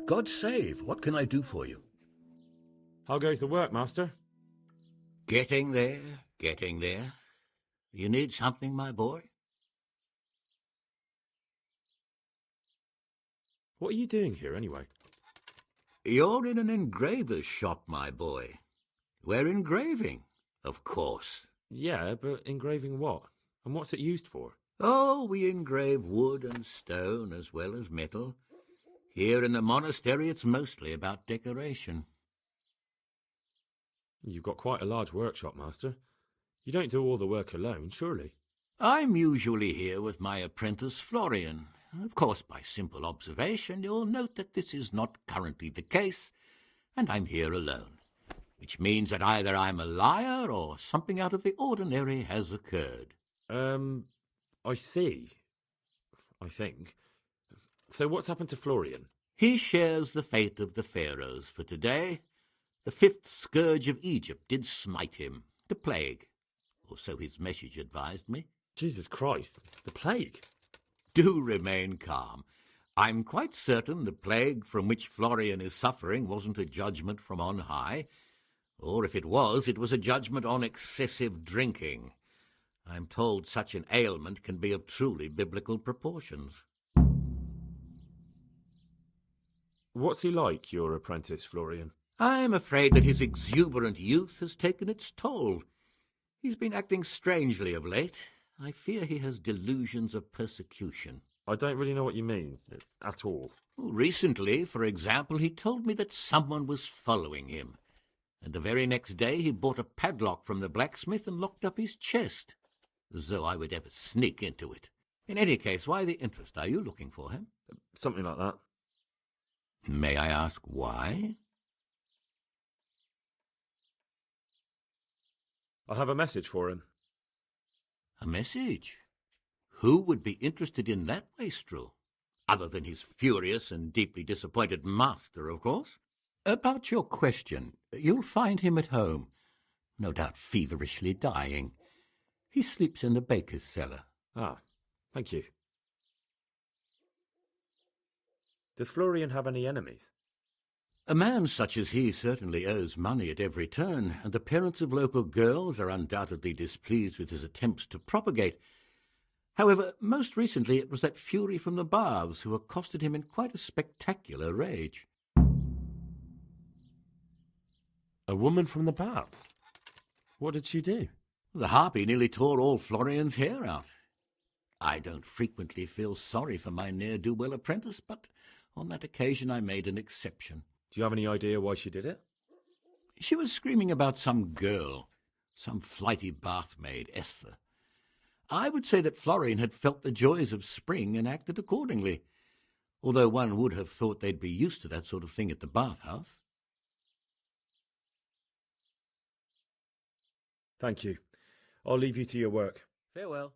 M: God save, what can I do for you?
A: How goes the work, Master?
M: Getting there, getting there. You need something, my boy?
A: What are you doing here, anyway?
M: You're in an engraver's shop, my boy. We're engraving, of course.
A: Yeah, but engraving what? And what's it used for?
M: Oh, we engrave wood and stone as well as metal. Here in the monastery, it's mostly about decoration.
A: You've got quite a large workshop, Master. You don't do all the work alone, surely?
M: I'm usually here with my apprentice, Florian. Of course, by simple observation, you'll note that this is not currently the case, and I'm here alone, which means that either I'm a liar or something out of the ordinary has occurred.
A: I see. I think. So what's happened to Florian?
M: He shares the fate of the pharaohs for today. The fifth scourge of Egypt did smite him, the plague, or so his message advised me.
A: Jesus Christ, the plague?
M: Do remain calm. I'm quite certain the plague from which Florian is suffering wasn't a judgment from on high, or if it was a judgment on excessive drinking. I'm told such an ailment can be of truly biblical proportions.
A: What's he like, your apprentice, Florian?
M: I'm afraid that his exuberant youth has taken its toll. He's been acting strangely of late. I fear he has delusions of persecution.
A: I don't really know what you mean, at all.
M: Recently, for example, he told me that someone was following him, and the very next day he bought a padlock from the blacksmith and locked up his chest, as though I would ever sneak into it. In any case, why the interest? Are you looking for him?
A: Something like that.
M: May I ask why?
A: I have a message for him.
M: A message? Who would be interested in that wastrel? Other than his furious and deeply disappointed master, of course. About your question, you'll find him at home, no doubt feverishly dying. He sleeps in the baker's cellar.
A: Ah, thank you. Does Florian have any enemies?
M: A man such as he certainly owes money at every turn, and the parents of local girls are undoubtedly displeased with his attempts to propagate. However, most recently it was that fury from the baths who accosted him in quite a spectacular rage.
A: A woman from the baths? What did she do?
M: The harpy nearly tore all Florian's hair out. I don't frequently feel sorry for my ne'er-do-well apprentice, but on that occasion I made an exception.
A: Do you have any idea why she did it?
M: She was screaming about some girl, some flighty bath-maid, Esther. I would say that Florian had felt the joys of spring and acted accordingly, although one would have thought they'd be used to that sort of thing at the bathhouse.
A: Thank you. I'll leave you to your work.
B: Farewell.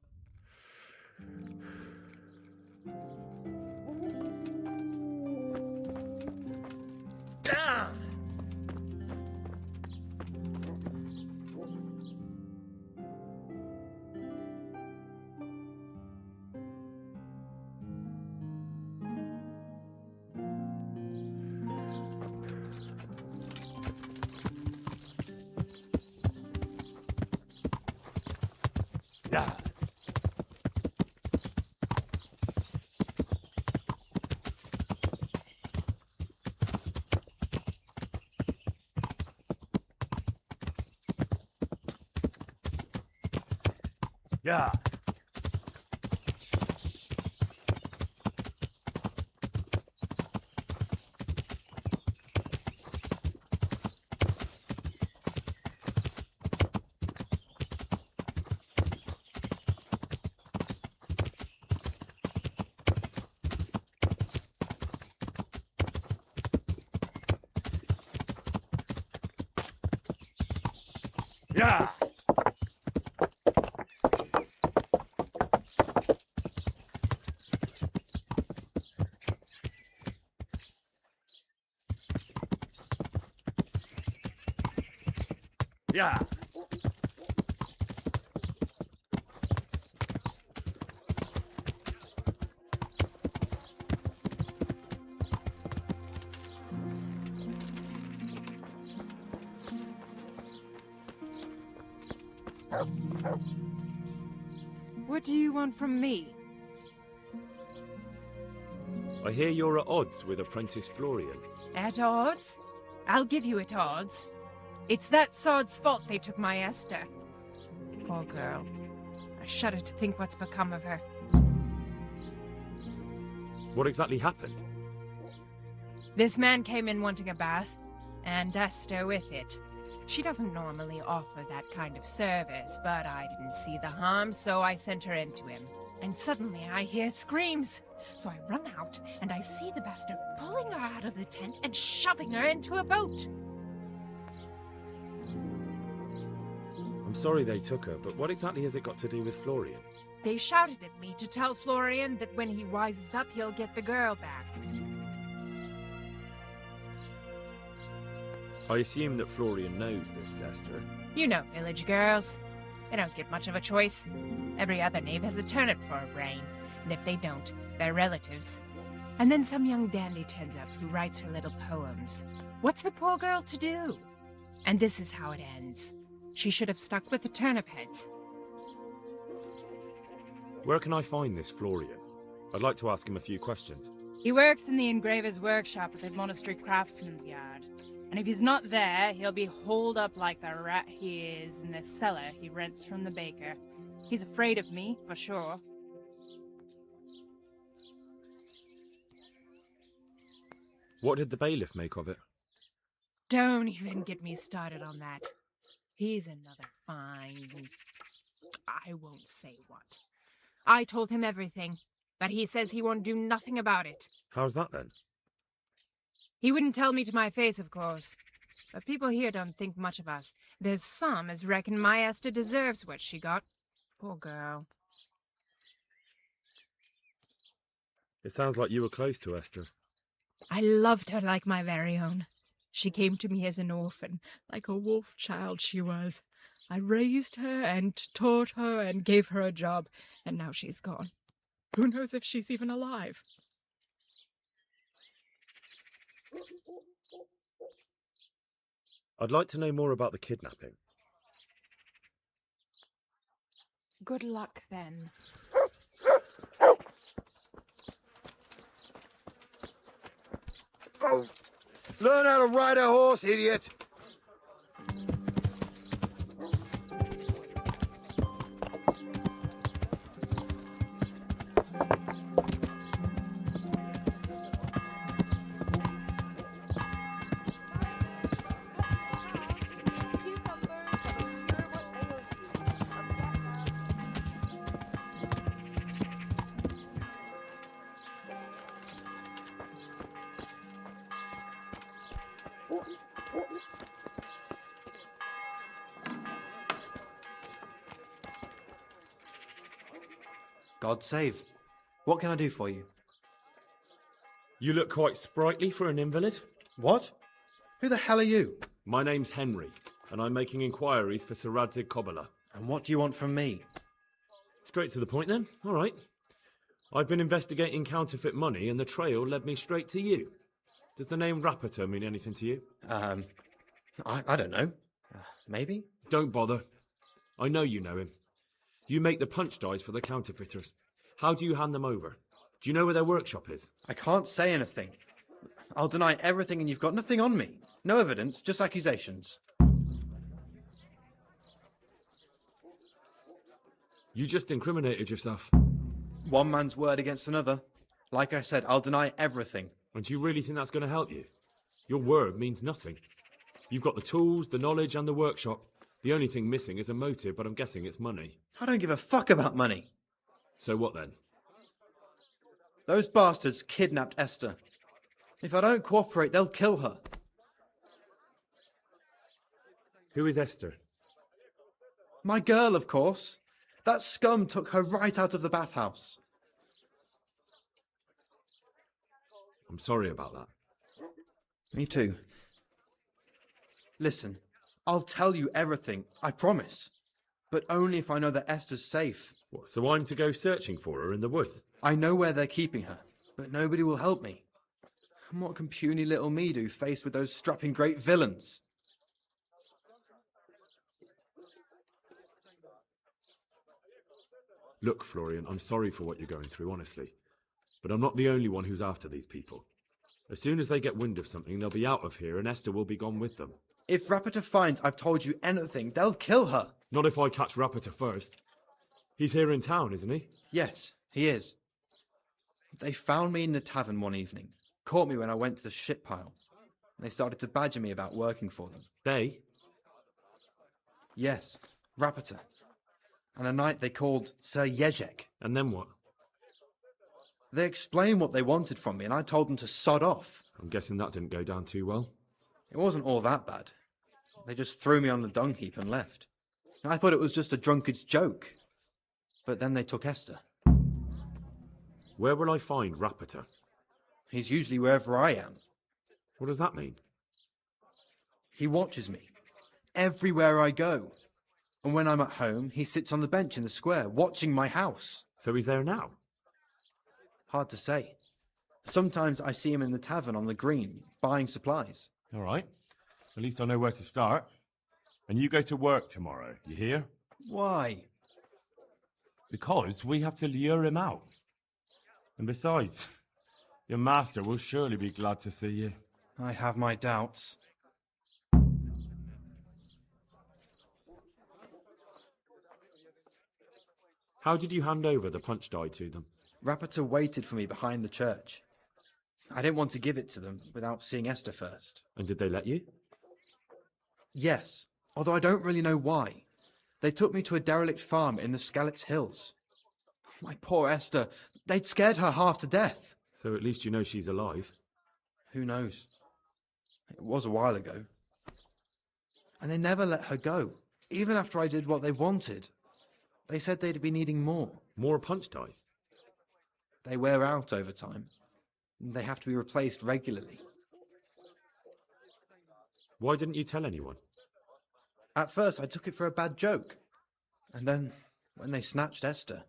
A: Yeah. Yeah. Yeah. Yeah.
N: What do you want from me?
A: I hear you're at odds with apprentice Florian.
N: At odds? I'll give you at odds. It's that sod's fault they took my Esther. Poor girl. I shudder to think what's become of her.
A: What exactly happened?
N: This man came in wanting a bath, and Esther with it. She doesn't normally offer that kind of service, but I didn't see the harm, so I sent her in to him. And suddenly I hear screams. So I run out, and I see the bastard pulling her out of the tent and shoving her into a boat.
A: I'm sorry they took her, but what exactly has it got to do with Florian?
N: They shouted at me to tell Florian that when he rises up, he'll get the girl back.
A: I assume that Florian knows this, Esther.
N: You know village girls. They don't get much of a choice. Every other knave has a turnip for a brain, and if they don't, they're relatives. And then some young dandy turns up who writes her little poems. What's the poor girl to do? And this is how it ends. She should have stuck with the turnip heads.
A: Where can I find this Florian? I'd like to ask him a few questions.
N: He works in the engraver's workshop at the monastery craftsman's yard. And if he's not there, he'll be holed up like the rat he is in the cellar he rents from the baker. He's afraid of me, for sure.
A: What did the bailiff make of it?
N: Don't even get me started on that. He's another fine... I won't say what. I told him everything, but he says he won't do nothing about it.
A: How's that then?
N: He wouldn't tell me to my face, of course. But people here don't think much of us. There's some as reckon my Esther deserves what she got. Poor girl.
A: It sounds like you were close to Esther.
N: I loved her like my very own. She came to me as an orphan, like a wolf child she was. I raised her and taught her and gave her a job, and now she's gone. Who knows if she's even alive?
A: I'd like to know more about the kidnapping.
N: Good luck, then.
O: Oh, learn how to ride a horse, idiot!
F: God save. What can I do for you?
A: You look quite sprightly for an invalid.
F: What? Who the hell are you?
A: My name's Henry, and I'm making inquiries for Sir Radzig Kobyla.
F: And what do you want from me?
A: Straight to the point then. All right. I've been investigating counterfeit money, and the trail led me straight to you. Does the name Rapiter mean anything to you?
F: I don't know. Maybe?
A: Don't bother. I know you know him. You make the punch dies for the counterfeiters. How do you hand them over? Do you know where their workshop is?
F: I can't say anything. I'll deny everything and you've got nothing on me. No evidence, just accusations.
A: You just incriminated yourself.
F: One man's word against another. Like I said, I'll deny everything.
A: And do you really think that's going to help you? Your word means nothing. You've got the tools, the knowledge and the workshop. The only thing missing is a motive, but I'm guessing it's money.
F: I don't give a fuck about money.
A: So what then?
F: Those bastards kidnapped Esther. If I don't cooperate, they'll kill her.
A: Who is Esther?
F: My girl, of course. That scum took her right out of the bathhouse.
A: I'm sorry about that.
F: Me too. Listen, I'll tell you everything, I promise. But only if I know that Esther's safe.
A: What, so I'm to go searching for her in the woods?
F: I know where they're keeping her, but nobody will help me. And what can puny little me do faced with those strapping great villains?
A: Look, Florian, I'm sorry for what you're going through, honestly. But I'm not the only one who's after these people. As soon as they get wind of something, they'll be out of here and Esther will be gone with them.
F: If Rapiter finds I've told you anything, they'll kill her.
A: Not if I catch Rapiter first. He's here in town, isn't he?
F: Yes, he is. They found me in the tavern one evening, caught me when I went to the shit pile. They started to badger me about working for them.
A: They?
F: Yes, Rapiter. And a knight they called Sir Jezek.
A: And then what?
F: They explained what they wanted from me and I told them to sod off.
A: I'm guessing that didn't go down too well.
F: It wasn't all that bad. They just threw me on the dung heap and left. I thought it was just a drunkard's joke. But then they took Esther.
A: Where will I find Rapiter?
F: He's usually wherever I am.
A: What does that mean?
F: He watches me. Everywhere I go. And when I'm at home, he sits on the bench in the square, watching my house.
A: So he's there now?
F: Hard to say. Sometimes I see him in the tavern on the green, buying supplies.
A: All right. At least I know where to start. And you go to work tomorrow, you hear?
F: Why?
A: Because we have to lure him out. And besides, your master will surely be glad to see you.
F: I have my doubts.
A: How did you hand over the punch die to them?
F: Rapiter waited for me behind the church. I didn't want to give it to them without seeing Esther first.
A: And did they let you?
F: Yes, although I don't really know why. They took me to a derelict farm in the Skalitz Hills. My poor Esther, they'd scared her half to death.
A: So at least you know she's alive.
F: Who knows? It was a while ago. And they never let her go, even after I did what they wanted. They said they'd be needing more.
A: More punch dice?
F: They wear out over time. They have to be replaced regularly.
A: Why didn't you tell anyone?
F: At first, I took it for a bad joke. And then, when they snatched Esther,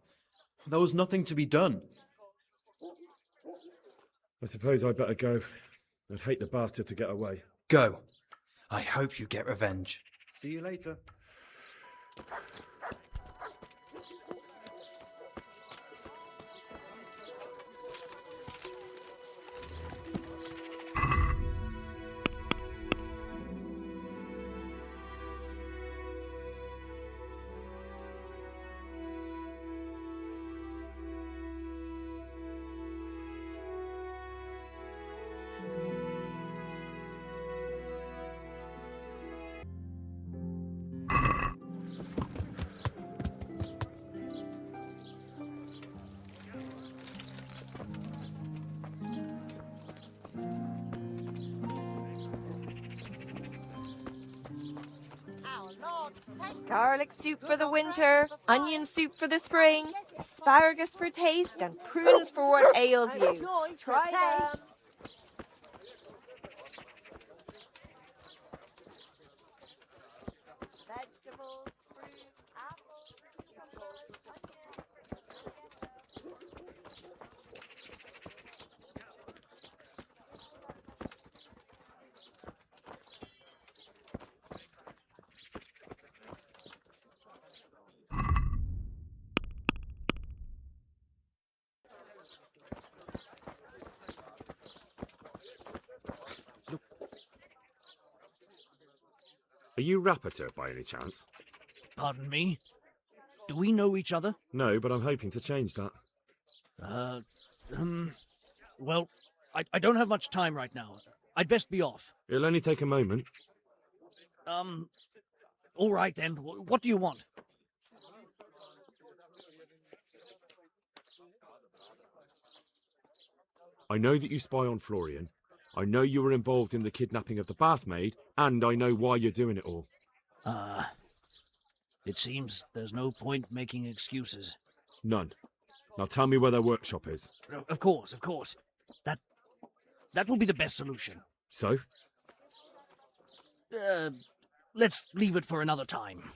F: there was nothing to be done.
A: I suppose I'd better go. I'd hate the bastard to get away.
J: Go. I hope you get revenge.
F: See you later.
G: Garlic soup for the winter, onion soup for the spring, asparagus for taste, and prunes for what ails you. Try them. Vegetables, fruit, apples, cucumbers,
A: Are you Rapiter by any chance?
C: Pardon me? Do we know each other?
A: No, but I'm hoping to change that.
C: Well, I don't have much time right now. I'd best be off.
A: It'll only take a moment.
C: All right then. What do you want?
A: I know that you spy on Florian. I know you were involved in the kidnapping of the bathmaid, and I know why you're doing it all.
C: It seems there's no point making excuses.
A: None. Now tell me where their workshop is.
C: Of course. That will be the best solution.
A: So?
C: Let's leave it for another time.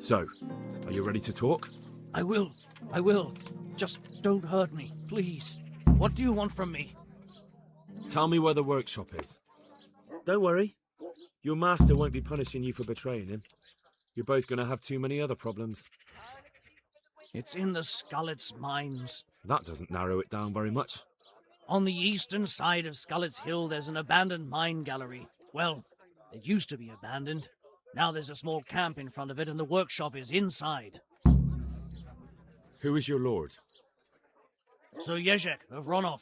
A: So, are you ready to talk?
C: I will. Just don't hurt me, please. What do you want from me?
A: Tell me where the workshop is. Don't worry. Your master won't be punishing you for betraying him. You're both going to have too many other problems.
C: It's in the Skullet's mines.
A: That doesn't narrow it down very much.
C: On the eastern side of Skullet's Hill, there's an abandoned mine gallery. Well, it used to be abandoned. Now there's a small camp in front of it, and the workshop is inside.
A: Who is your lord?
C: Sir Yezhek of Ronov.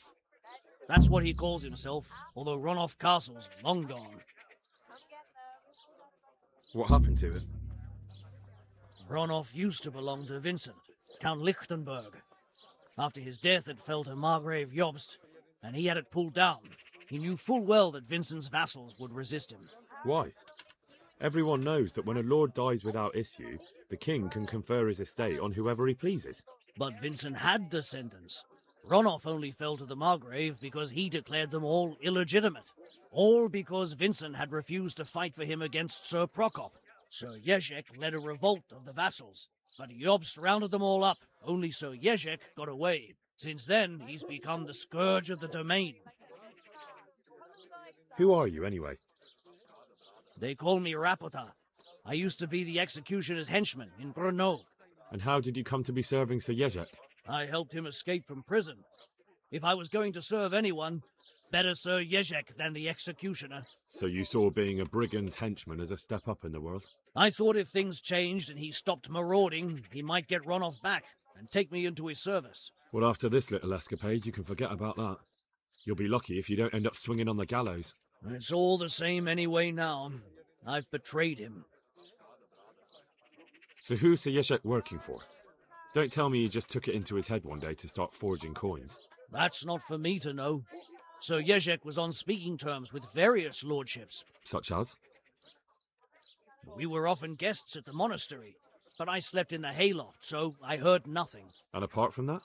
C: That's what he calls himself, although Ronov Castle's long gone.
A: What happened to it?
C: Ronov used to belong to Vincent, Count Lichtenberg. After his death, it fell to Margrave Jobst, and he had it pulled down. He knew full well that Vincent's vassals would resist him.
A: Why? Everyone knows that when a lord dies without issue, the king can confer his estate on whoever he pleases.
C: But Vincent had descendants. Ronov only fell to the Margrave because he declared them all illegitimate. All because Vincent had refused to fight for him against Sir Prokop. Sir Yezhek led a revolt of the vassals, but Jobst rounded them all up. Only Sir Yezhek got away. Since then, he's become the scourge of the domain.
A: Who are you, anyway?
C: They call me Rapota. I used to be the executioner's henchman in Brno.
A: And how did you come to be serving Sir Yezhek?
C: I helped him escape from prison. If I was going to serve anyone, better Sir Yezhek than the executioner.
A: So you saw being a brigand's henchman as a step up in the world?
C: I thought if things changed and he stopped marauding, he might get Ronov back and take me into his service.
A: Well, after this little escapade, you can forget about that. You'll be lucky if you don't end up swinging on the gallows.
C: It's all the same anyway now. I've betrayed him.
A: So who's Sir Yezhek working for? Don't tell me he just took it into his head one day to start forging coins.
C: That's not for me to know. Sir Jezek was on speaking terms with various lordships.
A: Such as?
C: We were often guests at the monastery, but I slept in the hayloft, so I heard nothing.
A: And apart from that?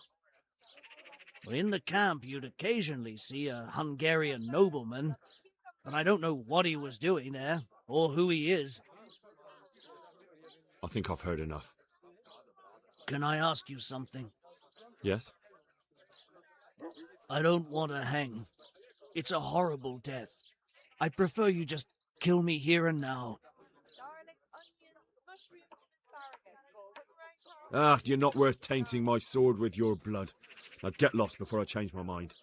C: In the camp, you'd occasionally see a Hungarian nobleman, but I don't know what he was doing there, or who he is.
A: I think I've heard enough.
C: Can I ask you something?
A: Yes?
C: I don't want to hang. It's a horrible death. I'd prefer you just kill me here and now.
A: Ah, you're not worth tainting my sword with your blood. Now get lost before I change my mind.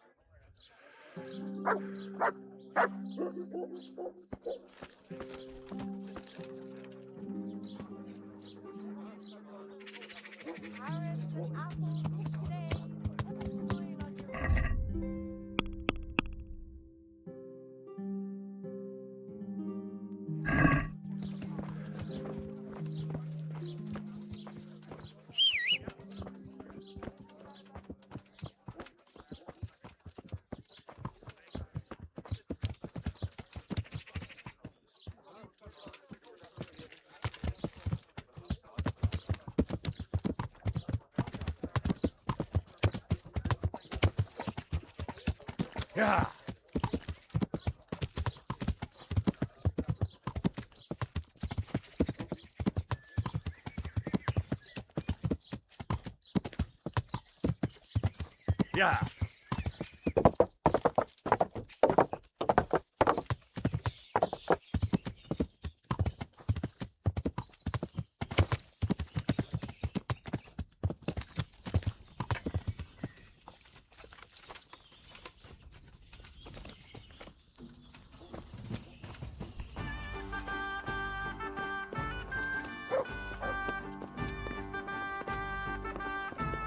O: Yeah. Yeah.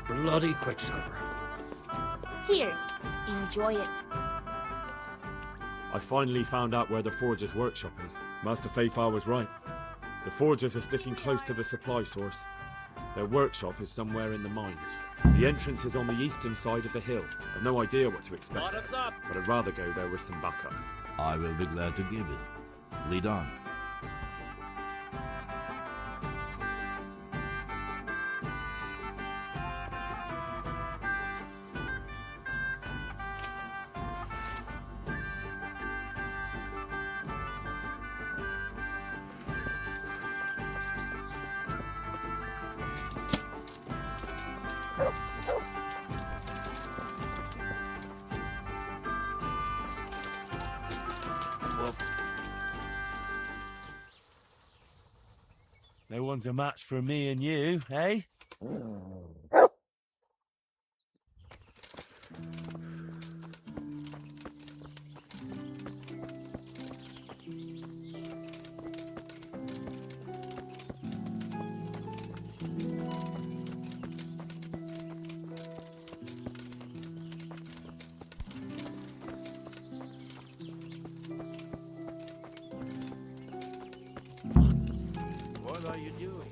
C: Bloody quicksilver.
P: Here, enjoy it.
A: I finally found out where the forger's workshop is. Master Fayfar was right. The forgers are sticking close to the supply source. Their workshop is somewhere in the mines. The entrance is on the eastern side of the hill. I've no idea what to expect there, but I'd rather go there with some backup.
E: I will be glad to give it. Lead on.
Q: No one's a match for me and you, eh?
E: What are you doing?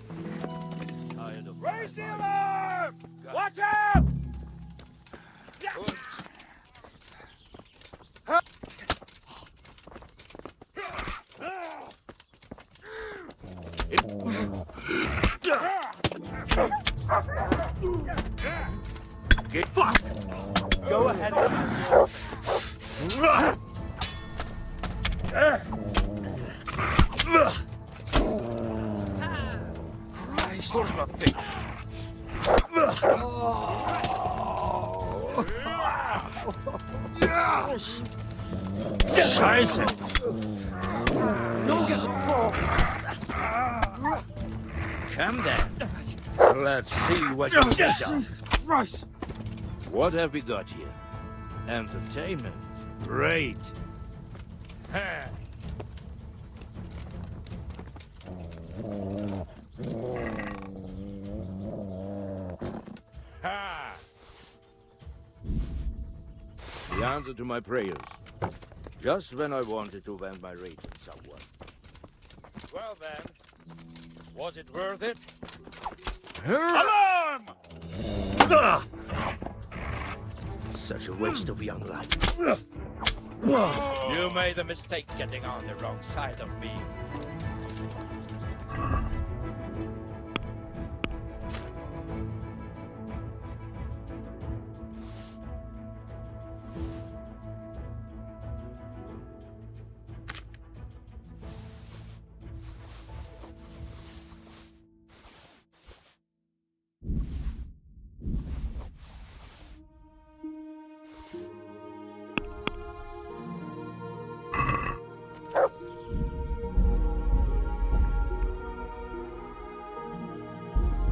E: Tired of
Q: Raise the alarm! Watch out!
O: Get fucked! Go ahead and Christ of a fix.
Q: Scheiße!
O: Don't get the ball.
E: Come then. Let's see what you got.
O: Christ!
E: What have we got here? Entertainment. Great. Ha! Ha! The answer to my prayers. Just when I wanted to vent my rage on someone.
Q: Well then, was it worth it?
O: Alarm!
E: Such a waste of young life.
O: You made the mistake getting on the wrong side of me.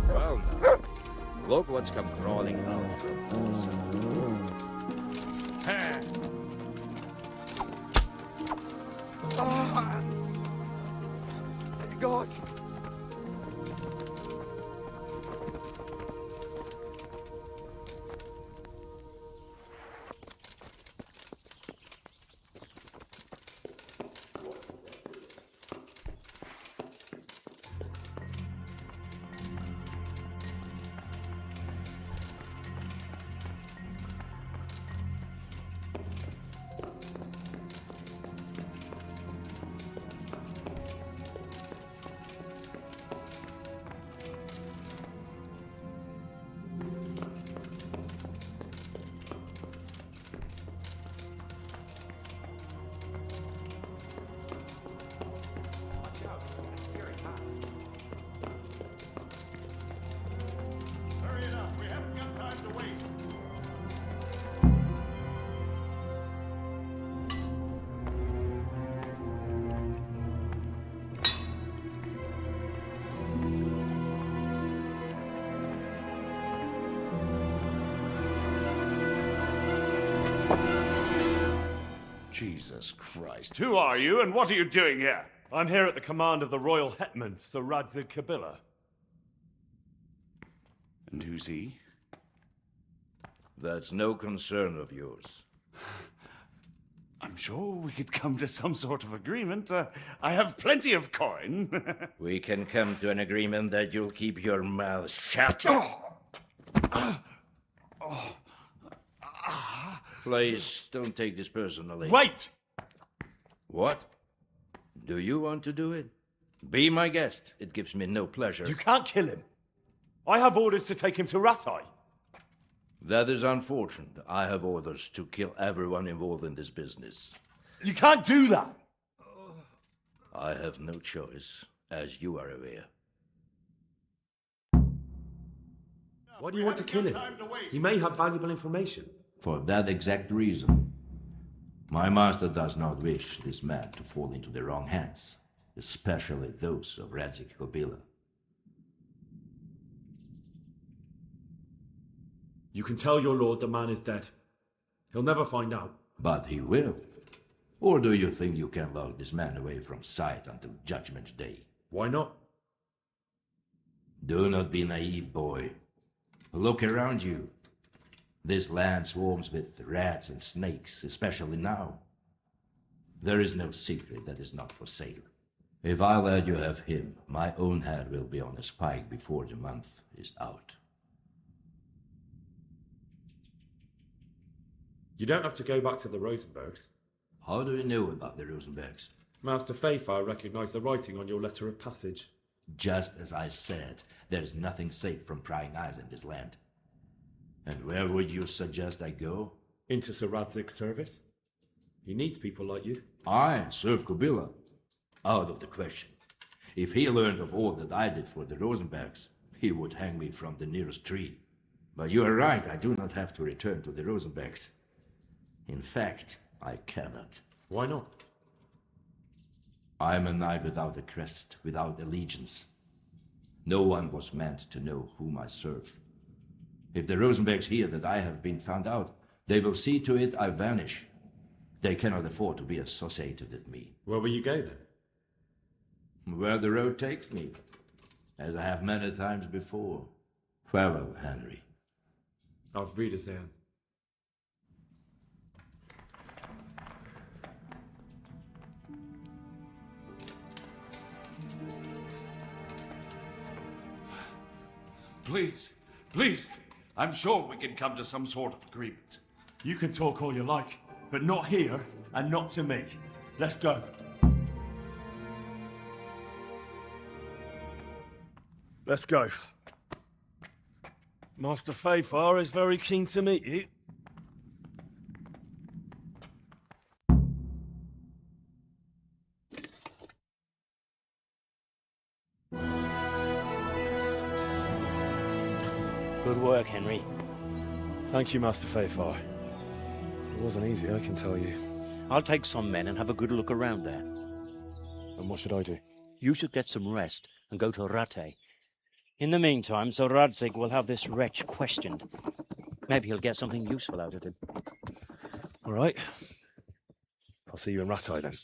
E: Well now, look what's come crawling out from
O: God!
R: Jesus Christ. Who are you and what are you doing here?
A: I'm here at the command of the royal hetman, Sir Radzig Kabila.
R: And who's he?
E: That's no concern of yours.
R: I'm sure we could come to some sort of agreement. I have plenty of coin.
E: We can come to an agreement that you'll keep your mouth shut. Please, don't take this personally.
A: Wait!
E: What? Do you want to do it? Be my guest. It gives me no pleasure.
A: You can't kill him. I have orders to take him to Ratai.
E: That is unfortunate. I have orders to kill everyone involved in this business.
A: You can't do that!
E: I have no choice, as you are aware.
A: Why do you want to kill him? He may have valuable information.
E: For that exact reason. My master does not wish this man to fall into the wrong hands, especially those of Radzig Kabila.
A: You can tell your lord the man is dead. He'll never find out.
E: But he will. Or do you think you can lock this man away from sight until Judgment Day?
A: Why not?
E: Do not be naive, boy. Look around you. This land swarms with rats and snakes, especially now. There is no secret that is not for sale. If I let you have him, my own head will be on a spike before the month is out.
A: You don't have to go back to the Rosenbergs.
E: How do you know about the Rosenbergs?
A: Master Fayfire recognized the writing on your letter of passage.
E: Just as I said, there is nothing safe from prying eyes in this land. And where would you suggest I go?
A: Into Sir Radzig's service. He needs people like you.
E: I serve Kabila. Out of the question. If he learned of all that I did for the Rosenbergs, he would hang me from the nearest tree. But you are right, I do not have to return to the Rosenbergs. In fact, I cannot.
A: Why not?
E: I am a knight without a crest, without allegiance. No one was meant to know whom I serve. If the Rosenbergs hear that I have been found out, they will see to it I vanish. They cannot afford to be associated with me.
A: Where will you go then?
E: Where the road takes me, as I have many times before. Farewell, Henry.
A: Auf Wiedersehen.
R: Please, please, I'm sure we can come to some sort of agreement.
Q: You can talk all you like, but not here and not to me. Let's go. Let's go. Master Fayfar is very keen to meet you.
I: Good work, Henry.
A: Thank you, Master Fayfar. It wasn't easy, I can tell you.
I: I'll take some men and have a good look around there.
A: And what should I do?
I: You should get some rest and go to Rate. In the meantime, Sir Radzig will have this wretch questioned. Maybe he'll get something useful out of him.
A: All right. I'll see you in Ratai then.